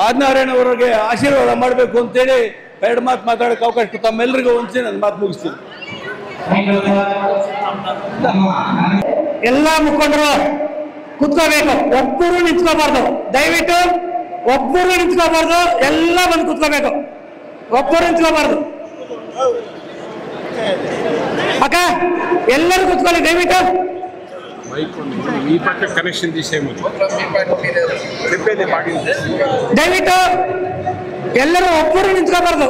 ಆದಿನಾರಾಯಣವರಿಗೆ ಆಶೀರ್ವಾದ ಮಾಡಬೇಕು ಅಂತೇಳಿ 2 ಮಾತು ಮಾತಾಡೋಕ್ಕೆ ಅವಕಾಶ ತಮ್ಮೆಲ್ಲರಿಗೂ ಹೊಂದಿಸಿ ನನ್ನ ಮಾತು ಮುಗಿಸ್ತೀನಿ. ಎಲ್ಲ ಮುಖಂಡರು ಕುತ್ಕೋಬೇಕು, ಒಬ್ಬರು ನಿಂತ್ಕೋಬಾರ್ದು. ದಯವಿಟ್ಟು ಒಬ್ಬರು ನಿಂತ್ಕೋಬಾರ್ದು, ಎಲ್ಲ ಬಂದು ಕುತ್ಕೋಬೇಕು, ಒಬ್ಬರು ನಿಂತ್ಕೋಬಾರ್ದು. ಅಕ್ಕ ಎಲ್ಲರೂ ಕುತ್ಕೊಳ್ಳಿ ದಯವಿಟ್ಟು. ದಯವಿಟ್ಟು ಎಲ್ಲರೂ ಒಬ್ಬರು ನಿಂತ್ಕೋಬಾರ್ದು.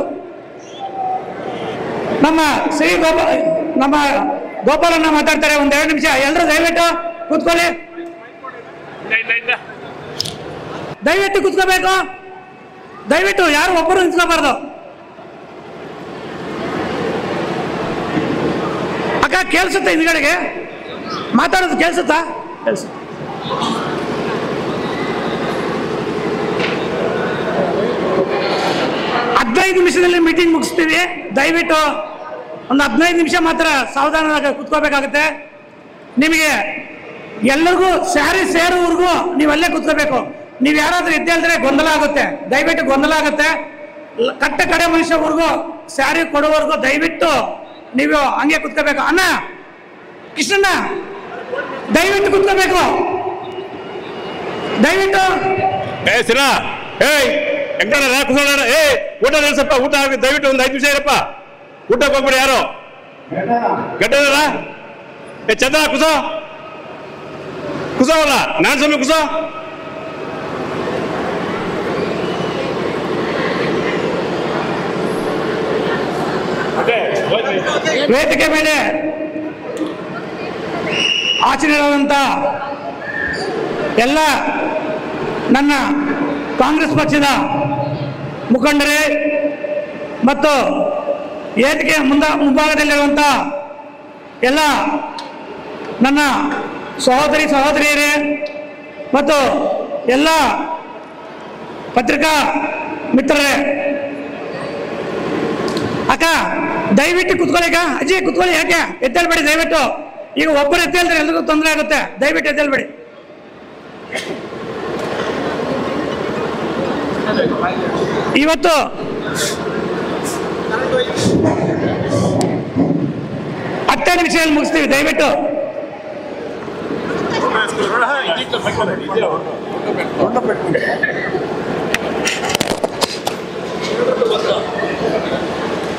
ನಮ್ಮ ಗೋಪಾಲಣ್ಣ ಮಾತಾಡ್ತಾರೆ, 1-2 ನಿಮಿಷ. ಎಲ್ಲರೂ ದಯವಿಟ್ಟು ಕೂತ್ಕೊಳ್ಳಿ, ದಯವಿಟ್ಟು ಕೂತ್ಕೋಬೇಕು. ದಯವಿಟ್ಟು ಯಾರು ಒಬ್ಬರು ನಿಂತ್ಕೋಬಾರ್ದು. ಅಕ್ಕ ಕೇಳಿಸುತ್ತಾ? ಹಿಂದ್ಗಡೆಗೆ ಮಾತಾಡೋದು ಕೇಳಿಸುತ್ತಾ? 15 ನಿಮಿಷದಲ್ಲಿ ಮೀಟಿಂಗ್ ಮುಗಿಸ್ತೀವಿ. ದಯವಿಟ್ಟು ಒಂದು 15 ನಿಮಿಷ ಮಾತ್ರ ಸಾವಧಾನವಾಗಿ ಕೂತ್ಕೋಬೇಕಾಗುತ್ತೆ. ನಿಮಗೆ ಎಲ್ಲರಿಗೂ ಸ್ಯಾರಿ ಸೇರುವವರೆಗೂ ನೀವಲ್ಲೇ ಕೂತ್ಕೋಬೇಕು. ನೀವು ಯಾರಾದ್ರೂ ಎದ್ದೇಳಿದ್ರೆ ಗೊಂದಲ ಆಗುತ್ತೆ, ದಯವಿಟ್ಟು ಗೊಂದಲ ಆಗುತ್ತೆ. ಕಟ್ಟ ಕಡೆ ಮನುಷ್ಯವರೆಗೂ ಸ್ಯಾರಿ ಕೊಡುವವರೆಗೂ ದಯವಿಟ್ಟು ನೀವು ಹಂಗೆ ಕೂತ್ಕೋಬೇಕು. ಅಣ್ಣ ಕೃಷ್ಣಣ್ಣ ದಯವಿಟ್ಟು ಕೂತ್ಕೋಬೇಕು, ದಯವಿಟ್ಟು. ಊಟ ಸ್ವಲ್ಪ ಊಟ ಆಗಿ ದಯವಿಟ್ಟು ಒಂದು 5 ನಿಮಿಷ ಇರಪ್ಪ. ಊಟಕ್ಕೆ ಹೋಗ್ಬಿಡಿ ಯಾರು ಗಡ್ಡದ ಚಂದ್ರ ಕುಸವಲ್ಲ ನಾನು ಸ್ವಾಮಿ ಕುಸ. ವೇದಿಕೆ ಮೇಲೆ ಆಚರಣೆಯಾದಂಥ ಎಲ್ಲ ನನ್ನ ಕಾಂಗ್ರೆಸ್ ಪಕ್ಷದ ಮುಖಂಡರೇ ಮತ್ತು ವೇದಿಕೆ ಮುಂಭಾಗದಲ್ಲಿರುವಂಥ ಎಲ್ಲ ನನ್ನ ಸಹೋದರಿಯರೇ ಮತ್ತು ಎಲ್ಲ ಪತ್ರಿಕಾ ಮಿತ್ರರೇ, ಅಕ್ಕ ದಯವಿಟ್ಟು ಕುತ್ಕೊಳ್ಳಿ. ಅಜ್ಜಿ ಕುತ್ಕೊಳ್ಳಿ, ಯಾಕೆ ಎದ್ದೇಳ್ಬೇಡಿ ದಯವಿಟ್ಟು. ಈಗ ಒಬ್ಬರು ಎದ್ದೇಳಿದ್ರೆ ಎಲ್ರಿಗೂ ತೊಂದರೆ ಆಗುತ್ತೆ, ದಯವಿಟ್ಟು ಎದ್ದೇಳ್ಬೇಡಿ. ಇವತ್ತು ಹತ್ತು ನಿಮಿಷದಲ್ಲಿ ಮುಗಿಸ್ತೀವಿ, ದಯವಿಟ್ಟು.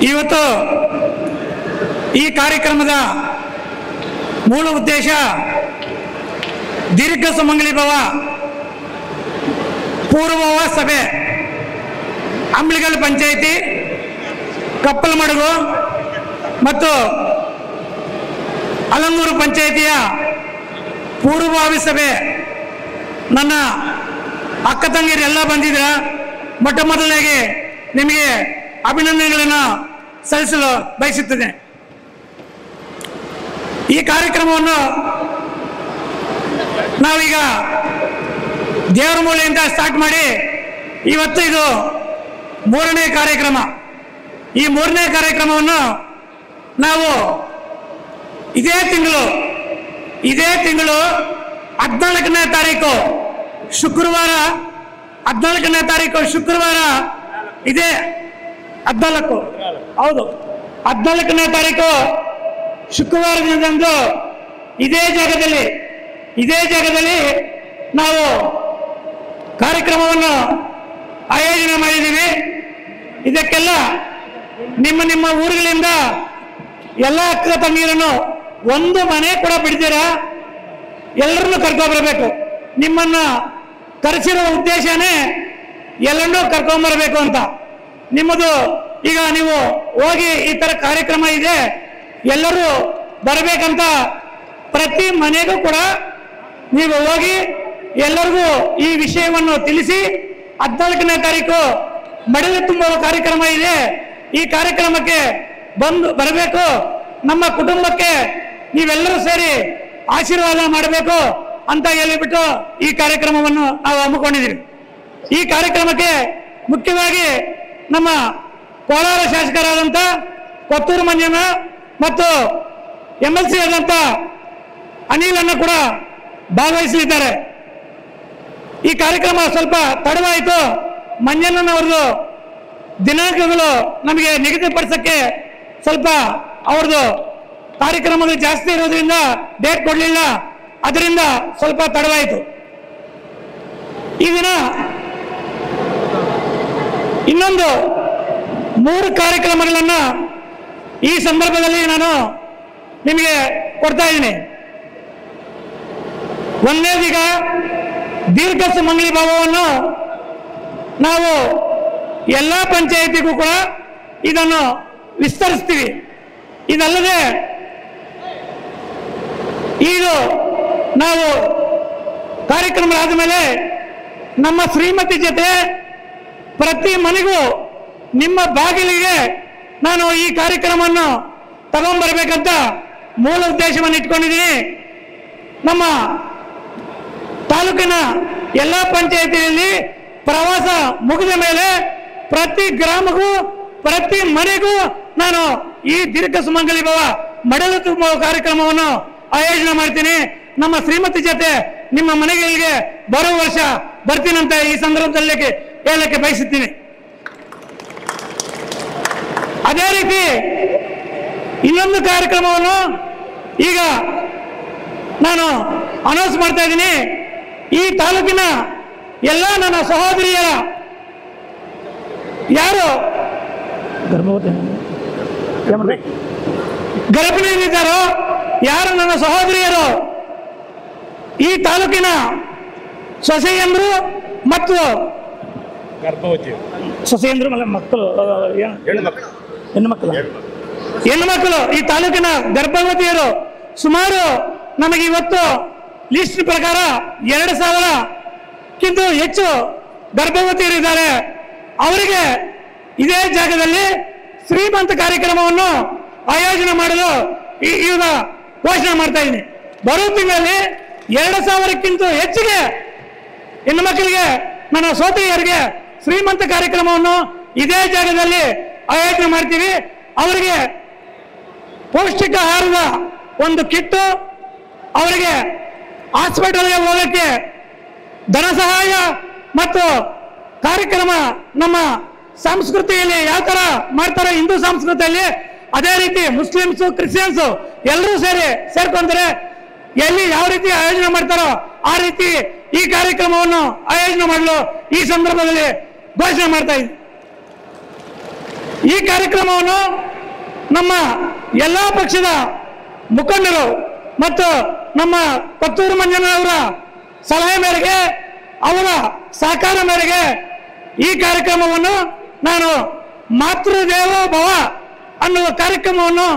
ಇವತ್ತು ಈ ಕಾರ್ಯಕ್ರಮದ ಮೂಲ ಉದ್ದೇಶ ದೀರ್ಘ ಸುಮಂಗಲಿ ಭವ ಪೂರ್ವಭಾವ ಸಭೆ ಅಂಬ್ಲಿಗಲ್ ಪಂಚಾಯಿತಿ ಕಪ್ಪಲಮಡುಗು ಮತ್ತು ಅಲಂಗೂರು ಪಂಚಾಯಿತಿಯ ಪೂರ್ವಭಾವಿ ಸಭೆ ನನ್ನ ಅಕ್ಕ ತಂಗಿಯರೆಲ್ಲ ಬಂದಿದ್ದೀರ. ಮೊಟ್ಟ ಮೊದಲನೇಗೆ ನಿಮಗೆ ಅಭಿನಂದನೆಗಳನ್ನು ಸಲ್ಲಿಸಲು ಬಯಸುತ್ತೇನೆ. ಈ ಕಾರ್ಯಕ್ರಮವನ್ನು ನಾವೀಗ ದೇವರ ಮೂಲೆಯಿಂದ ಸ್ಟಾರ್ಟ್ ಮಾಡಿ ಇವತ್ತು ಇದು 3ನೇ ಕಾರ್ಯಕ್ರಮ. ಈ 3ನೇ ಕಾರ್ಯಕ್ರಮವನ್ನು ನಾವು ಇದೇ ತಿಂಗಳು 14ನೇ ತಾರೀಕು ಶುಕ್ರವಾರ 14ನೇ ತಾರೀಕು ಶುಕ್ರವಾರ ಇದೇ 14 ಹೌದು 14ನೇ ತಾರೀಕು ಶುಕ್ರವಾರ ದಿನದಂದು ಇದೇ ಜಾಗದಲ್ಲಿ ನಾವು ಕಾರ್ಯಕ್ರಮವನ್ನು ಆಯೋಜನೆ ಮಾಡಿದ್ದೀವಿ. ಇದಕ್ಕೆಲ್ಲ ನಿಮ್ಮ ಊರುಗಳಿಂದ ಎಲ್ಲ ಅಕ್ಕ ತಂಗಿಯರನ್ನು ಒಂದು ಮನೆ ಕೂಡ ಬಿಡ್ತೀರಾ, ಎಲ್ಲರನ್ನು ಕರ್ಕೊಂಡ್ಬರ್ಬೇಕು. ನಿಮ್ಮನ್ನ ಕರೆಸಿರೋ ಉದ್ದೇಶನೇ ಎಲ್ಲರನ್ನೂ ಕರ್ಕೊಂಡ್ಬರ್ಬೇಕು ಅಂತ. ನಿಮ್ಮದು ಈಗ ನೀವು ಹೋಗಿ ಈ ತರ ಕಾರ್ಯಕ್ರಮ ಇದೆ ಎಲ್ಲರೂ ಬರಬೇಕಂತ ಪ್ರತಿ ಮನೆಗೂ ಕೂಡ ನೀವು ಹೋಗಿ ಎಲ್ಲರಿಗೂ ಈ ವಿಷಯವನ್ನು ತಿಳಿಸಿ 14ನೇ ತಾರೀಕು ಮಡಲು ತುಂಬುವ ಕಾರ್ಯಕ್ರಮ ಇದೆ. ಈ ಕಾರ್ಯಕ್ರಮಕ್ಕೆ ಬರಬೇಕು. ನಮ್ಮ ಕುಟುಂಬಕ್ಕೆ ನೀವೆಲ್ಲರೂ ಸೇರಿ ಆಶೀರ್ವಾದ ಮಾಡಬೇಕು ಅಂತ ಹೇಳಿಬಿಟ್ಟು ಈ ಕಾರ್ಯಕ್ರಮವನ್ನು ನಾವು ಹಮ್ಮಿಕೊಂಡಿದ್ದೀವಿ. ಈ ಕಾರ್ಯಕ್ರಮಕ್ಕೆ ಮುಖ್ಯವಾಗಿ ನಮ್ಮ ಕೋಲಾರ ಶಾಸಕರಾದಂಥ ಕೊತ್ತೂರು ಮಂಜಣ್ಣ ಮತ್ತು MLC ಆದಂಥ ಅನಿಲನ್ನು ಕೂಡ ಭಾಗವಹಿಸಲಿದ್ದಾರೆ. ಈ ಕಾರ್ಯಕ್ರಮ ಸ್ವಲ್ಪ ತಡವಾಯಿತು. ಮಂಜಣ್ಣನವ್ರದ್ದು ದಿನಾಂಕಗಳು ನಮಗೆ ನಿಗದಿಪಡಿಸಕ್ಕೆ ಸ್ವಲ್ಪ ಅವ್ರದ್ದು ಕಾರ್ಯಕ್ರಮಗಳು ಜಾಸ್ತಿ ಇರೋದ್ರಿಂದ ಡೇಟ್ ಕೊಡಲಿಲ್ಲ, ಅದರಿಂದ ಸ್ವಲ್ಪ ತಡವಾಯಿತು. ಈ ದಿನ ಇನ್ನೊಂದು 3 ಕಾರ್ಯಕ್ರಮಗಳನ್ನು ಈ ಸಂದರ್ಭದಲ್ಲಿ ನಾನು ನಿಮಗೆ ಕೊಡ್ತಾ ಇದ್ದೀನಿ. ಒಂದನೇದೀಗ ದೀರ್ಘ ಸುಮಂಗಲಿ ಭಾವವನ್ನು ನಾವು ಎಲ್ಲ ಪಂಚಾಯಿತಿಗೂ ಕೂಡ ಇದನ್ನು ವಿಸ್ತರಿಸ್ತೀವಿ. ಇದಲ್ಲದೆ ಇದು ನಾವು ಕಾರ್ಯಕ್ರಮಗಳಾದ ಮೇಲೆ ನಮ್ಮ ಶ್ರೀಮತಿ ಜೊತೆ ಪ್ರತಿ ಮನೆಗೂ ನಿಮ್ಮ ಬಾಗಿಲಿಗೆ ನಾನು ಈ ಕಾರ್ಯಕ್ರಮವನ್ನು ತಗೊಂಡ್ಬರ್ಬೇಕಂತ ಮೂಲ ಉದ್ದೇಶವನ್ನು ಇಟ್ಕೊಂಡಿದ್ದೀನಿ. ನಮ್ಮ ತಾಲೂಕಿನ ಎಲ್ಲ ಪಂಚಾಯಿತಿಯಲ್ಲಿ ಪ್ರವಾಸ ಮುಗಿದ ಮೇಲೆ ಪ್ರತಿ ಗ್ರಾಮಕ್ಕೂ ಪ್ರತಿ ಮನೆಗೂ ನಾನು ಈ ದೀರ್ಘ ಸುಮಂಗಲಿ ಭವ ಮಡಲು ತುಂಬುವ ಕಾರ್ಯಕ್ರಮವನ್ನು ಆಯೋಜನೆ ಮಾಡ್ತೀನಿ. ನಮ್ಮ ಶ್ರೀಮತಿ ಜೊತೆ ನಿಮ್ಮ ಮನೆಗಳಿಗೆ ಬರುವ ವರ್ಷ ಬರ್ತೀನಂತ ಈ ಸಂದರ್ಭದಲ್ಲಿ ಹೇಳಕ್ಕೆ ಬಯಸುತ್ತೀನಿ. ಅದೇ ರೀತಿ ಇನ್ನೊಂದು ಕಾರ್ಯಕ್ರಮವನ್ನು ಈಗ ನಾನು ಅನೌನ್ಸ್ ಮಾಡ್ತಾ ಇದ್ದೀನಿ. ಈ ತಾಲೂಕಿನ ಎಲ್ಲ ನನ್ನ ಸಹೋದರಿಯರ ಯಾರು ಗರ್ಭಿಣಿಯರಿದ್ದಾರೋ, ಯಾರು ನನ್ನ ಸಹೋದರಿಯರು ಈ ತಾಲೂಕಿನ ಸೊಸೆಯಂದ್ರು ಮತ್ತು ಸೊಸೆಯಂದ್ರು ಮಕ್ಕಳು ಹೆಣ್ಣು ಮಕ್ಕಳು ಈ ತಾಲೂಕಿನ ಗರ್ಭವತಿಯರು ಸುಮಾರು ನಮಗೆ ಇವತ್ತು ಲಿಸ್ಟ್ ಪ್ರಕಾರ 2000ಕ್ಕಿಂತ ಹೆಚ್ಚು ಗರ್ಭವತಿಯರಿದ್ದಾರೆ. ಅವರಿಗೆ ಇದೇ ಜಾಗದಲ್ಲಿ ಶ್ರೀಮಂತ ಕಾರ್ಯಕ್ರಮವನ್ನು ಆಯೋಜನೆ ಮಾಡಲು ಈಗ ಘೋಷಣೆ ಮಾಡ್ತಾ ಇದ್ದೀನಿ. ಬರುವ ತಿಂಗಳಲ್ಲಿ 2000ಕ್ಕಿಂತ ಹೆಚ್ಚಿಗೆ ಹೆಣ್ಣು ಮಕ್ಕಳಿಗೆ ನನ್ನ ಸೋದರಿಯರಿಗೆ ಶ್ರೀಮಂತ ಕಾರ್ಯಕ್ರಮವನ್ನು ಇದೇ ಜಾಗದಲ್ಲಿ ಆಯೋಜನೆ ಮಾಡ್ತೀವಿ. ಅವರಿಗೆ ಪೌಷ್ಟಿಕ ಆಹಾರದ ಒಂದು ಕಿಟ್ಟು, ಅವರಿಗೆ ಹಾಸ್ಪಿಟಲ್ಗೆ ಹೋಗಕ್ಕೆ ಧನ ಸಹಾಯ ಮತ್ತು ಕಾರ್ಯಕ್ರಮ ನಮ್ಮ ಸಂಸ್ಕೃತಿಯಲ್ಲಿ ಯಾವ ತರ ಮಾಡ್ತಾರೆ ಹಿಂದೂ ಸಂಸ್ಕೃತಿಯಲ್ಲಿ ಅದೇ ರೀತಿ ಮುಸ್ಲಿಮ್ಸು ಕ್ರಿಶ್ಚಿಯನ್ಸು ಎಲ್ಲರೂ ಸೇರ್ಕೊಂತಾರೆ. ಎಲ್ಲಿ ಯಾವ ರೀತಿ ಆಯೋಜನೆ ಮಾಡ್ತಾರೋ ಆ ರೀತಿ ಈ ಕಾರ್ಯಕ್ರಮವನ್ನು ಆಯೋಜನೆ ಮಾಡಲು ಈ ಸಂದರ್ಭದಲ್ಲಿ ಘೋಷಣೆ ಮಾಡ್ತಾ ಇದ್ದೀನಿ. ಈ ಕಾರ್ಯಕ್ರಮವನ್ನು ನಮ್ಮ ಎಲ್ಲ ಪಕ್ಷದ ಮುಖಂಡರು ಮತ್ತು ನಮ್ಮ ಕೊತ್ತೂರು ಮಂಜಣ್ಣವರ ಸಲಹೆ ಮೇರೆಗೆ, ಅವರ ಸಹಕಾರ ಮೇರೆಗೆ ಈ ಕಾರ್ಯಕ್ರಮವನ್ನು ನಾನು ಮಾತೃದೇವೋ ಭವ ಅನ್ನುವ ಕಾರ್ಯಕ್ರಮವನ್ನು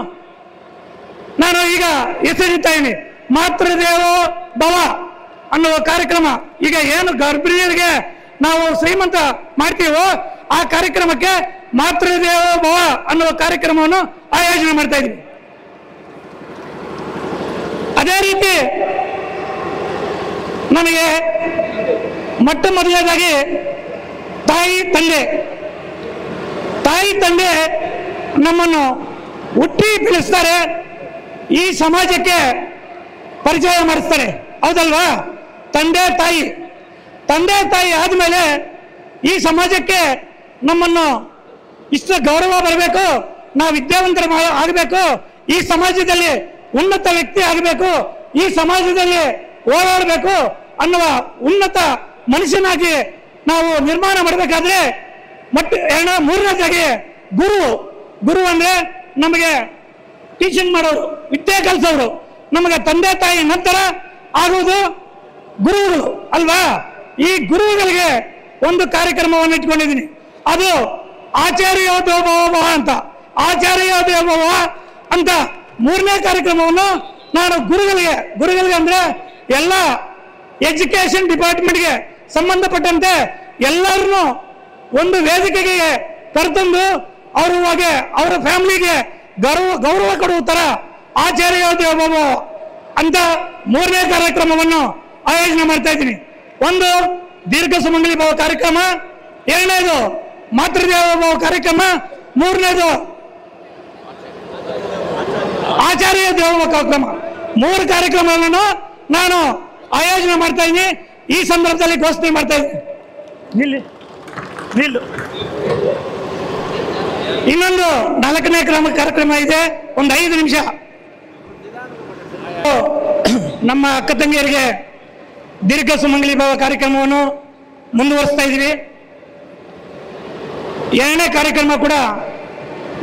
ನಾನು ಈಗ ಹೆಸರಿಡ್ತಾ ಇದ್ದೀನಿ. ಮಾತೃದೇವೋ ಭವ ಅನ್ನುವ ಕಾರ್ಯಕ್ರಮ, ಈಗ ಏನು ಗರ್ಭಿಣಿಯರಿಗೆ ನಾವು ಶ್ರೀಮಂತ ಮಾಡ್ತೀವೋ ಆ ಕಾರ್ಯಕ್ರಮಕ್ಕೆ ಮಾತೃದೇವೋ ಭವ ಅನ್ನುವ ಕಾರ್ಯಕ್ರಮವನ್ನು ಆಯೋಜನೆ ಮಾಡ್ತಾ ಇದ್ದೀವಿ. ಅದೇ ರೀತಿ ನನಗೆ ಮೊಟ್ಟ ಮೊದಲನೇದಾಗಿ ತಾಯಿ ತಂದೆ ನಮ್ಮನ್ನು ಹುಟ್ಟಿ ಬೆಳೆಸ್ತಾರೆ, ಈ ಸಮಾಜಕ್ಕೆ ಪರಿಚಯ ಮಾಡಿಸ್ತಾರೆ, ಹೌದಲ್ವಾ? ತಂದೆ ತಾಯಿ ಆದಮೇಲೆ ಈ ಸಮಾಜಕ್ಕೆ ನಮ್ಮನ್ನು ಇಷ್ಟು ಗೌರವ ಬರಬೇಕು, ನಾವು ವಿದ್ಯಾವಂತರು ಆಗಬೇಕು, ಈ ಸಮಾಜದಲ್ಲಿ ಉನ್ನತ ವ್ಯಕ್ತಿ ಆಗಬೇಕು, ಈ ಸಮಾಜದಲ್ಲಿ ಓಡಾಡಬೇಕು ಅನ್ನುವ ಉನ್ನತ ಮನುಷ್ಯನಾಗಿ ನಾವು ನಿರ್ಮಾಣ ಮಾಡಬೇಕಾದ್ರೆ ಮೂರನೇದಾಗಿ ಗುರು ಅಂದ್ರೆ ನಮಗೆ ಟೀಚಿಂಗ್ ಮಾಡೋರು, ವಿದ್ಯೆ ಕಲಿಸೋರು. ನಮಗೆ ತಂದೆ ತಾಯಿ ನಂತರ ಆಗುವುದು ಗುರುಗಳು ಅಲ್ವಾ? ಈ ಗುರುಗಳಿಗೆ ಒಂದು ಕಾರ್ಯಕ್ರಮವನ್ನು ಇಟ್ಕೊಂಡಿದ್ದೀನಿ, ಅದು ಆಚಾರ್ಯೋದೇವೋಭವ ಅಂತ ಮೂರನೇ ಕಾರ್ಯಕ್ರಮವನ್ನು ನಾನು ಗುರುಗಳಿಗೆ ಅಂದ್ರೆ ಎಲ್ಲ ಎಜುಕೇಶನ್ ಡಿಪಾರ್ಟ್ಮೆಂಟ್ಗೆ ಸಂಬಂಧಪಟ್ಟಂತೆ ಎಲ್ಲರನ್ನು ಒಂದು ವೇದಿಕೆಗೆ ಕರೆತಂದು ಅವರ ಫ್ಯಾಮಿಲಿಗೆ ಗೌರವ ಕೊಡುವ ತರ ಆಚಾರ್ಯೋದೇವೋಭವ ಅಂತ ಮೂರನೇ ಕಾರ್ಯಕ್ರಮವನ್ನು ಆಯೋಜನೆ ಮಾಡ್ತಾ ಇದ್ದೀನಿ. ಒಂದು ದೀರ್ಘ ಸುಮಂಗಲಿ ಭವ ಕಾರ್ಯಕ್ರಮ, ಎರಡನೇದು ಮಾತೃದೇವೋಭವ ಕಾರ್ಯಕ್ರಮ, ಮೂರನೇದು ಆಚಾರ್ಯ ದೇವೋಭವ ಕಾರ್ಯಕ್ರಮ. 3 ಕಾರ್ಯಕ್ರಮಗಳನ್ನು ನಾನು ಆಯೋಜನೆ ಮಾಡ್ತಾ ಇದ್ದೀನಿ. ಈ ಸಂದರ್ಭದಲ್ಲಿ ಘೋಷಣೆ ಮಾಡ್ತಾ ಇದ್ದೀನಿ. ನಿಲ್ಲು. ಇನ್ನೊಂದು 4ನೇ ಕಾರ್ಯಕ್ರಮ ಇದೆ, ಒಂದು 5 ನಿಮಿಷ. ನಮ್ಮ ಅಕ್ಕ ತಂಗಿಯರಿಗೆ ದೀರ್ಘ ಸುಮಂಗಲಿ ಭವ ಕಾರ್ಯಕ್ರಮವನ್ನು ಮುಂದುವರಿಸ್ತಾ ಇದ್ದೀವಿ. 2ನೇ ಕಾರ್ಯಕ್ರಮ ಕೂಡ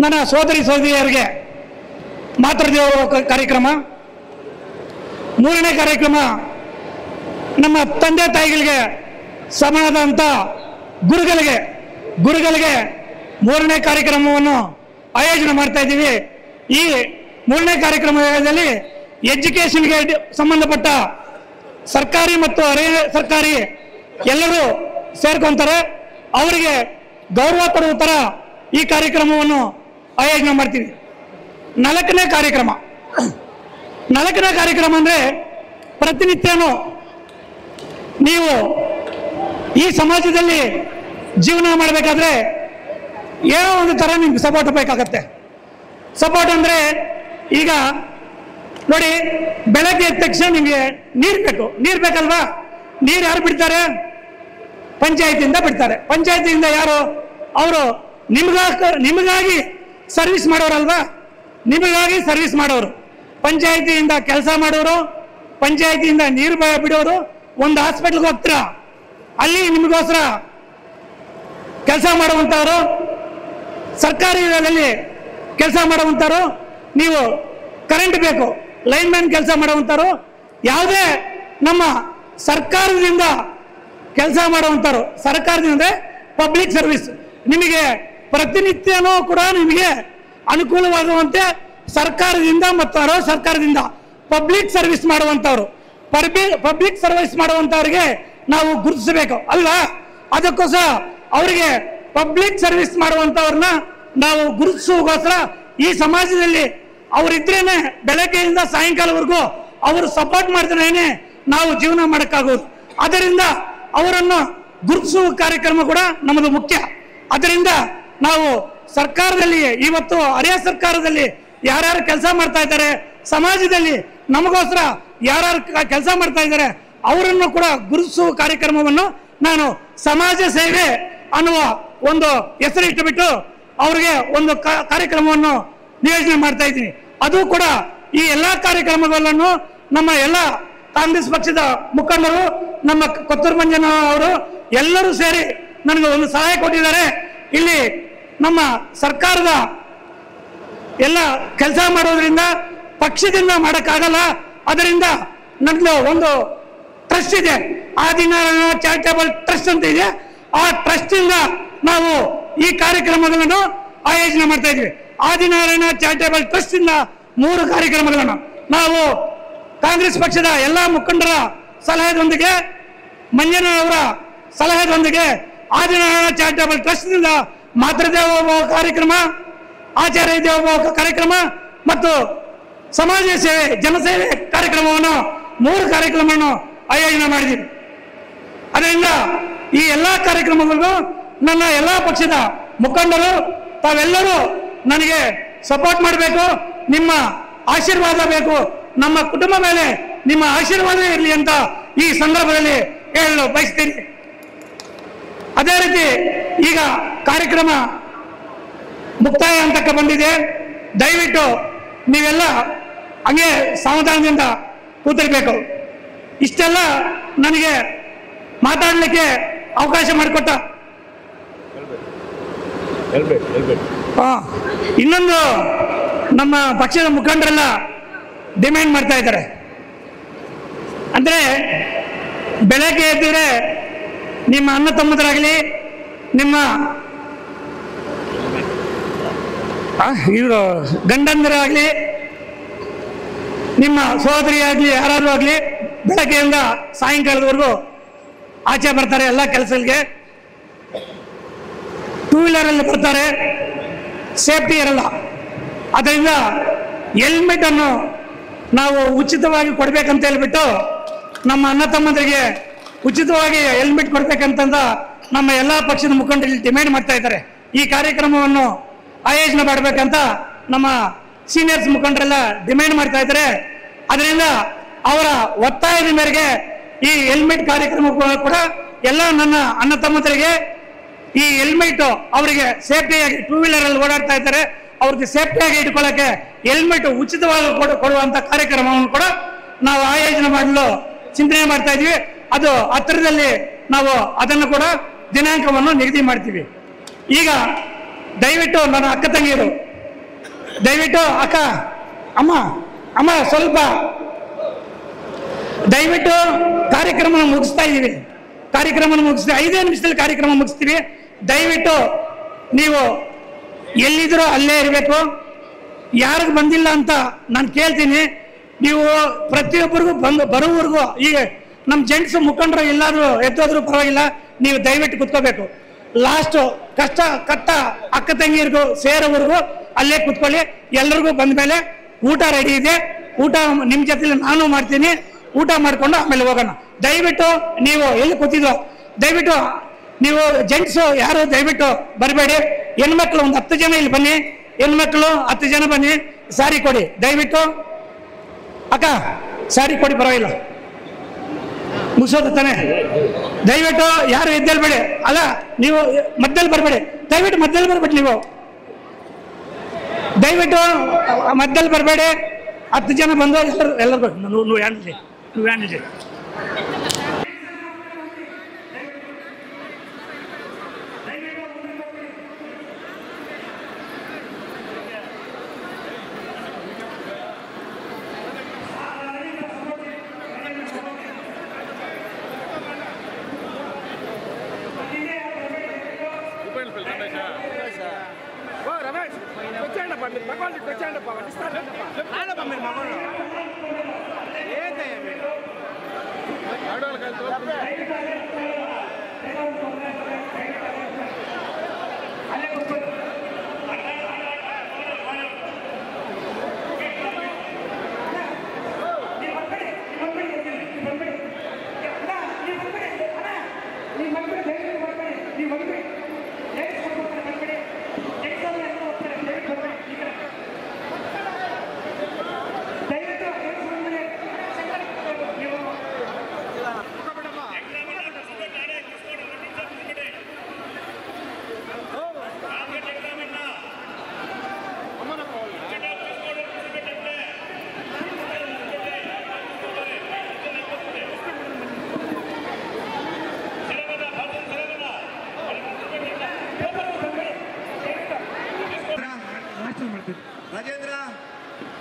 ನನ್ನ ಸೋದರಿಯರಿಗೆ ಮಾತೃದೇವ ಕಾರ್ಯಕ್ರಮ. 3ನೇ ಕಾರ್ಯಕ್ರಮ ನಮ್ಮ ತಂದೆ ತಾಯಿಗಳಿಗೆ ಸಮಾನದಂತ ಗುರುಗಳಿಗೆ 3ನೇ ಕಾರ್ಯಕ್ರಮವನ್ನು ಆಯೋಜನೆ ಮಾಡ್ತಾ ಇದ್ದೀವಿ. ಈ 3ನೇ ಕಾರ್ಯಕ್ರಮದಲ್ಲಿ ಎಜುಕೇಶನ್ಗೆ ಸಂಬಂಧಪಟ್ಟ ಸರ್ಕಾರಿ ಮತ್ತು ಅರೆ ಸರ್ಕಾರಿ ಎಲ್ಲರೂ ಸೇರ್ಕೊಂತಾರೆ, ಅವರಿಗೆ ಗೌರವ ಕೊಡುವ ಥರ ಈ ಕಾರ್ಯಕ್ರಮವನ್ನು ಆಯೋಜನೆ ಮಾಡ್ತೀವಿ. 4ನೇ ಕಾರ್ಯಕ್ರಮ ಅಂದರೆ ಪ್ರತಿನಿತ್ಯನೂ ನೀವು ಈ ಸಮಾಜದಲ್ಲಿ ಜೀವನ ಮಾಡಬೇಕಾದ್ರೆ ಏನೋ ಒಂದು ಥರ ನಿಮ್ಗೆ ಸಪೋರ್ಟ್ ಬೇಕಾಗತ್ತೆ. ಸಪೋರ್ಟ್ ಅಂದರೆ ಈಗ ನೋಡಿ, ಬೆಳಗ್ಗೆ ಎದ್ದ ತಕ್ಷಣ ನಿಮಗೆ ನೀರು ಬೇಕಲ್ವಾ? ನೀರು ಯಾರು ಬಿಡ್ತಾರೆ? ಪಂಚಾಯತಿಯಿಂದ ಬಿಡ್ತಾರೆ. ಪಂಚಾಯತಿಯಿಂದ ಯಾರು? ಅವರು ನಿಮಗಾಗಿ ಸರ್ವಿಸ್ ಮಾಡೋರಲ್ವಾ? ನಿಮಗಾಗಿ ಸರ್ವಿಸ್ ಮಾಡೋರು, ಪಂಚಾಯತಿಯಿಂದ ಕೆಲಸ ಮಾಡೋರು, ಪಂಚಾಯತಿಯಿಂದ ನೀರು ಬಿಡೋರು. ಒಂದು ಹಾಸ್ಪಿಟ್ಲ್ಗೆ ಹೋಗ್ತೀರಾ, ಅಲ್ಲಿ ನಿಮಗೋಸ್ಕರ ಕೆಲಸ ಮಾಡುವಂಥವ್ರು, ಸರ್ಕಾರದಲ್ಲಿ ಕೆಲಸ ಮಾಡುವಂಥವ್ರು, ನೀವು ಕರೆಂಟ್ ಬೇಕು ಲೈನ್ಮ್ಯಾನ್ ಕೆಲಸ ಮಾಡುವಂಥವ್ರು, ಯಾವುದೇ ನಮ್ಮ ಸರ್ಕಾರದಿಂದ ಕೆಲಸ ಮಾಡುವಂಥವ್ರು, ಸರ್ಕಾರದಿಂದ ಪಬ್ಲಿಕ್ ಸರ್ವಿಸ್, ನಿಮಗೆ ಪ್ರತಿನಿತ್ಯನೂ ಕೂಡ ನಿಮಗೆ ಅನುಕೂಲವಾಗುವಂತೆ ಸರ್ಕಾರದಿಂದ ಮತ್ತು ಅರೋ ಸರ್ಕಾರದಿಂದ ಪಬ್ಲಿಕ್ ಸರ್ವಿಸ್ ಮಾಡುವಂಥವ್ರು, ಪಬ್ಲಿಕ್ ಸರ್ವಿಸ್ ಮಾಡುವಂಥವ್ರಿಗೆ ನಾವು ಗುರುತಿಸಬೇಕು ಅಲ್ವಾ? ಅದಕ್ಕೋಸ್ಕರ ಅವರಿಗೆ ಪಬ್ಲಿಕ್ ಸರ್ವಿಸ್ ಮಾಡುವಂಥವ್ರನ್ನ ನಾವು ಗುರುತಿಸುವಗೋಸ್ಕರ ಈ ಸಮಾಜದಲ್ಲಿ ಅವರಿದ್ರೇನೆ ಬೆಳಗ್ಗೆಯಿಂದ ಸಾಯಂಕಾಲವರೆಗೂ ಅವರು ಸಪೋರ್ಟ್ ಮಾಡಿದ್ರೇನೆ ನಾವು ಜೀವನ ಮಾಡೋಕ್ಕಾಗೋದು. ಅದರಿಂದ ಅವರನ್ನು ಗುರುತಿಸುವ ಕಾರ್ಯಕ್ರಮ ಕೂಡ ನಮ್ಮದು ಮುಖ್ಯ. ಅದರಿಂದ ನಾವು ಸರ್ಕಾರದಲ್ಲಿ ಇವತ್ತು ಅರೆ ಸರ್ಕಾರದಲ್ಲಿ ಯಾರ್ಯಾರು ಕೆಲಸ ಮಾಡ್ತಾ ಇದ್ದಾರೆ, ಸಮಾಜದಲ್ಲಿ ನಮಗೋಸ್ಕರ ಯಾರ್ಯಾರು ಕೆಲಸ ಮಾಡ್ತಾ ಇದ್ದಾರೆ ಅವರನ್ನು ಕೂಡ ಗುರುತಿಸುವ ಕಾರ್ಯಕ್ರಮವನ್ನು ನಾನು ಸಮಾಜ ಸೇವೆ ಅನ್ನುವ ಒಂದು ಹೆಸರಿಟ್ಟುಬಿಟ್ಟು ಅವರಿಗೆ ಒಂದು ಕಾರ್ಯಕ್ರಮವನ್ನು ನಿಯೋಜನೆ ಮಾಡ್ತಾ ಇದ್ದೀನಿ. ಅದು ಕೂಡ ಈ ಎಲ್ಲ ಕಾರ್ಯಕ್ರಮಗಳನ್ನು ನಮ್ಮ ಎಲ್ಲ ಕಾಂಗ್ರೆಸ್ ಪಕ್ಷದ ಮುಖಂಡರು, ನಮ್ಮ ಕೊತ್ತೂರು ಮಂಜಣ್ಣ ಅವರು ಎಲ್ಲರೂ ಸೇರಿ ನನಗೆ ಒಂದು ಸಹಾಯ ಕೊಟ್ಟಿದ್ದಾರೆ. ಇಲ್ಲಿ ನಮ್ಮ ಸರ್ಕಾರದ ಎಲ್ಲ ಕೆಲಸ ಮಾಡೋದ್ರಿಂದ ಪಕ್ಷದಿಂದ ಮಾಡೋಕ್ಕಾಗಲ್ಲ. ಅದರಿಂದ ನನ್ನದು ಒಂದು ಟ್ರಸ್ಟ್ ಇದೆ, ಆದಿನಾರಾಯಣ ಚಾರಿಟೇಬಲ್ ಟ್ರಸ್ಟ್ ಅಂತ ಇದೆ. ಆ ಟ್ರಸ್ಟಿಂದ ನಾವು ಈ ಕಾರ್ಯಕ್ರಮಗಳನ್ನು ಆಯೋಜನೆ ಮಾಡ್ತಾ ಇದ್ವಿ. ಆದಿನಾರಾಯಣ ಚಾರಿಟೇಬಲ್ ಟ್ರಸ್ಟ್ ಇಂದ 3 ಕಾರ್ಯಕ್ರಮಗಳನ್ನು ನಾವು ಕಾಂಗ್ರೆಸ್ ಪಕ್ಷದ ಎಲ್ಲ ಮುಖಂಡರ ಸಲಹೆದೊಂದಿಗೆ, ಮಂಜನವರ ಸಲಹೆದೊಂದಿಗೆ ಆದಿನಾರಾಯಣ ಚಾರಿಟೇಬಲ್ ಟ್ರಸ್ಟ್ನಿಂದ ಮಾತೃದೇವೋಭವ ಕಾರ್ಯಕ್ರಮ, ಆಚಾರ್ಯ ದೇವೋಭವ ಕಾರ್ಯಕ್ರಮ ಮತ್ತು ಸಮಾಜ ಸೇವೆ ಜನಸೇವೆ ಕಾರ್ಯಕ್ರಮವನ್ನು 3 ಕಾರ್ಯಕ್ರಮವನ್ನು ಆಯೋಜನೆ ಮಾಡಿದ್ದೀವಿ. ಅದರಿಂದ ಈ ಎಲ್ಲ ಕಾರ್ಯಕ್ರಮಗಳಿಗೂ ನನ್ನ ಎಲ್ಲ ಪಕ್ಷದ ಮುಖಂಡರು ತಾವೆಲ್ಲರೂ ನನಗೆ ಸಪೋರ್ಟ್ ಮಾಡಬೇಕು, ನಿಮ್ಮ ಆಶೀರ್ವಾದ ಬೇಕು, ನಮ್ಮ ಕುಟುಂಬ ಮೇಲೆ ನಿಮ್ಮ ಆಶೀರ್ವಾದ ಇರಲಿ ಅಂತ ಈ ಸಂದರ್ಭದಲ್ಲಿ ಹೇಳಲು ಬಯಸ್ತೀನಿ. ಅದೇ ರೀತಿ ಈಗ ಕಾರ್ಯಕ್ರಮ ಮುಕ್ತಾಯ ಹಂತಕ್ಕೆ ಬಂದಿದೆ. ದಯವಿಟ್ಟು ನೀವೆಲ್ಲ ಹಂಗೆ ಸಮಾಧಾನದಿಂದ ಕೂತಿರ್ಬೇಕು. ಇಷ್ಟೆಲ್ಲ ನನಗೆ ಮಾತಾಡಲಿಕ್ಕೆ ಅವಕಾಶ ಮಾಡಿಕೊಟ್ಟ ಇನ್ನೊಂದು ನಮ್ಮ ಪಕ್ಷದ ಮುಖಂಡರೆಲ್ಲ ಡಿಮ್ಯಾಂಡ್ ಮಾಡ್ತಾ ಇದ್ದಾರೆ. ಅಂದರೆ ಬೆಳಗ್ಗೆ ಎದ್ದರೆ ನಿಮ್ಮ ಅಣ್ಣ ತಮ್ಮದರಾಗಲಿ, ನಿಮ್ಮ ಇವರು ಗಂಡಂದರಾಗಲಿ, ನಿಮ್ಮ ಸಹೋದರಿ ಆಗಲಿ, ಯಾರಾದರೂ ಆಗಲಿ ಬೆಳಗ್ಗೆಯಿಂದ ಸಾಯಂಕಾಲದವರೆಗೂ ಆಚೆ ಬರ್ತಾರೆ ಎಲ್ಲ ಕೆಲಸಗಳಿಗೆ. 2 ವೀಲರಲ್ಲಿ ಬರ್ತಾರೆ, ಸೇಫ್ಟಿ ಇರಲ್ಲ. ಅದರಿಂದ ಹೆಲ್ಮೆಟ್ ಅನ್ನು ನಾವು ಉಚಿತವಾಗಿ ಕೊಡ್ಬೇಕಂತ ಹೇಳ್ಬಿಟ್ಟು ನಮ್ಮ ಅಣ್ಣ ತಮ್ಮಂದರಿಗೆ ಉಚಿತವಾಗಿ ಹೆಲ್ಮೆಟ್ ಕೊಡ್ಬೇಕಂತಂದ ನಮ್ಮ ಎಲ್ಲ ಪಕ್ಷದ ಮುಖಂಡರಲ್ಲಿ ಡಿಮ್ಯಾಂಡ್ ಮಾಡ್ತಾ ಇದ್ದಾರೆ. ಈ ಕಾರ್ಯಕ್ರಮವನ್ನು ಆಯೋಜನೆ ಮಾಡಬೇಕಂತ ನಮ್ಮ ಸೀನಿಯರ್ಸ್ ಮುಖಂಡರೆಲ್ಲ ಡಿಮ್ಯಾಂಡ್ ಮಾಡ್ತಾ ಇದ್ದಾರೆ. ಅದರಿಂದ ಅವರ ಒತ್ತಾಯದ ಮೇರೆಗೆ ಈ ಹೆಲ್ಮೆಟ್ ಕಾರ್ಯಕ್ರಮ ಕೂಡ ಎಲ್ಲ ನನ್ನ ಅಣ್ಣ ತಮ್ಮಂದರಿಗೆ ಈ ಹೆಲ್ಮೆಟ್ ಅವರಿಗೆ ಸೇಫ್ಟಿಯಾಗಿ 2 ವೀಲರಲ್ಲಿ ಓಡಾಡ್ತಾ ಇದ್ದಾರೆ, ಅವ್ರಿಗೆ ಸೇಫ್ಟಿಯಾಗಿ ಇಟ್ಕೊಳ್ಳೋಕ್ಕೆ ಹೆಲ್ಮೆಟ್ ಉಚಿತವಾಗಿ ಕೊಡುವಂಥ ಕಾರ್ಯಕ್ರಮವನ್ನು ಕೂಡ ನಾವು ಆಯೋಜನೆ ಮಾಡಲು ಚಿಂತನೆ ಮಾಡ್ತಾ ಇದ್ವಿ. ಅದು ಹತ್ತಿರದಲ್ಲಿ ನಾವು ಅದನ್ನು ಕೂಡ ದಿನಾಂಕವನ್ನು ನಿಗದಿ ಮಾಡ್ತೀವಿ. ಈಗ ದಯವಿಟ್ಟು ನನ್ನ ಅಕ್ಕ ತಂಗಿಯರು, ದಯವಿಟ್ಟು ಅಕ್ಕ ಅಮ್ಮ ಸ್ವಲ್ಪ ದಯವಿಟ್ಟು ಕಾರ್ಯಕ್ರಮ ಮುಗಿಸ್ತಾ ಇದ್ದೀವಿ. ಕಾರ್ಯಕ್ರಮ ಮುಗಿಸ್ತೀವಿ, 5 ನಿಮಿಷದಲ್ಲಿ ಕಾರ್ಯಕ್ರಮ ಮುಗಿಸ್ತೀವಿ. ದಯವಿಟ್ಟು ನೀವು ಎಲ್ಲಿದ್ರೂ ಅಲ್ಲೇ ಇರಬೇಕು. ಯಾರಿಗೂ ಬಂದಿಲ್ಲ ಅಂತ ನಾನು ಕೇಳ್ತೀನಿ. ನೀವು ಪ್ರತಿಯೊಬ್ಬರಿಗೂ ಬರೋವರೆಗೂ ಈಗ ನಮ್ಮ ಜೆಂಟ್ಸ್ ಮುಖಂಡರು ಎಲ್ಲಾದರೂ ಎದ್ದೋದ್ರೂ ಪರವಾಗಿಲ್ಲ, ನೀವು ದಯವಿಟ್ಟು ಕುತ್ಕೋಬೇಕು. ಲಾಸ್ಟು ಕಟ್ಟ ಅಕ್ಕ ತಂಗಿಯರಿಗೂ ಸೇರೋವರೆಗೂ ಅಲ್ಲೇ ಕುತ್ಕೊಳ್ಳಿ. ಎಲ್ಲರಿಗೂ ಬಂದ ಮೇಲೆ ಊಟ ರೆಡಿ ಇದೆ, ಊಟ ನಿಮ್ಮ ಜೊತೆಲಿ ನಾನು ಮಾಡ್ತೀನಿ. ಊಟ ಮಾಡಿಕೊಂಡು ಆಮೇಲೆ ಹೋಗೋಣ. ದಯವಿಟ್ಟು ನೀವು ಎಲ್ಲಿ ಕೂತಿದ್ರೋ ದಯವಿಟ್ಟು ನೀವು ಜೆಂಟ್ಸು ಯಾರು ದಯವಿಟ್ಟು ಬರಬೇಡಿ. ಹೆಣ್ಮಕ್ಳು ಒಂದು 10 ಜನ ಇಲ್ಲಿ ಬನ್ನಿ, ಹೆಣ್ಮಕ್ಳು 10 ಜನ ಬನ್ನಿ. ಸಾರಿ ಕೊಡಿ ದಯವಿಟ್ಟು. ಅಕ್ಕ ಸಾರಿ ಕೊಡಿ, ಪರವಾಗಿಲ್ಲ, ಮುಗಿಸೋದು ತಾನೆ. ದಯವಿಟ್ಟು ಯಾರು ಎದ್ದೇಳ್ಬೇಡಿ. ಅಲ್ಲ, ನೀವು ಮಧ್ಯದಲ್ಲಿ ಬರಬೇಡಿ, ದಯವಿಟ್ಟು ಮಧ್ಯದಲ್ಲಿ ಬರ್ಬೇಡಿ. ನೀವು ದಯವಿಟ್ಟು ಮಧ್ಯದಲ್ಲಿ ಬರಬೇಡಿ. 10 ಜನ ಬಂದು ಎಲ್ಲರಿಗೂ ನೀವು ಹ್ಯಾಂಡ್ಲಿ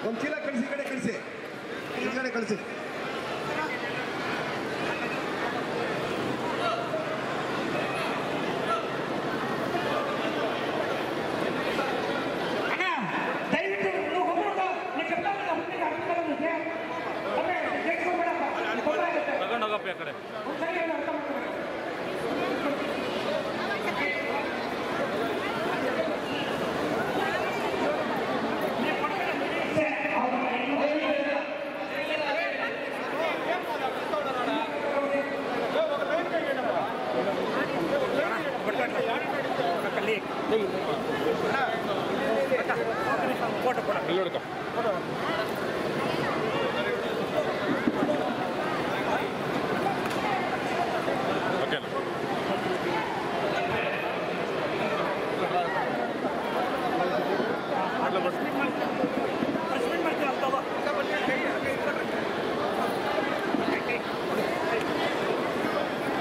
ಒಂದು ಚೀಲ ಕಳಿಸಿ, ಈ ಕಡೆ ಕಳಿಸಿ, ಈ ಕಡೆ ಕಳಿಸಿ. ತಗೊಂಡೋಗಪ್ಪ ಆ ಕಡೆ.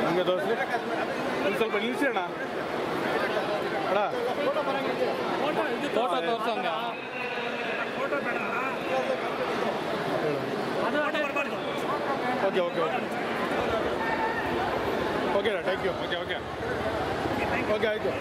ಹಂಗೆ ದೋಸ್ತಿ ಒಂದು ಸ್ವಲ್ಪ ನಿಲ್ಸೋಣ ಅಣ್ಣ, ಫೋಟೋ ತೋರ್ಸಂಗ. Okay okay okay okay thank you. Okay okay okay ಆಯಿತು.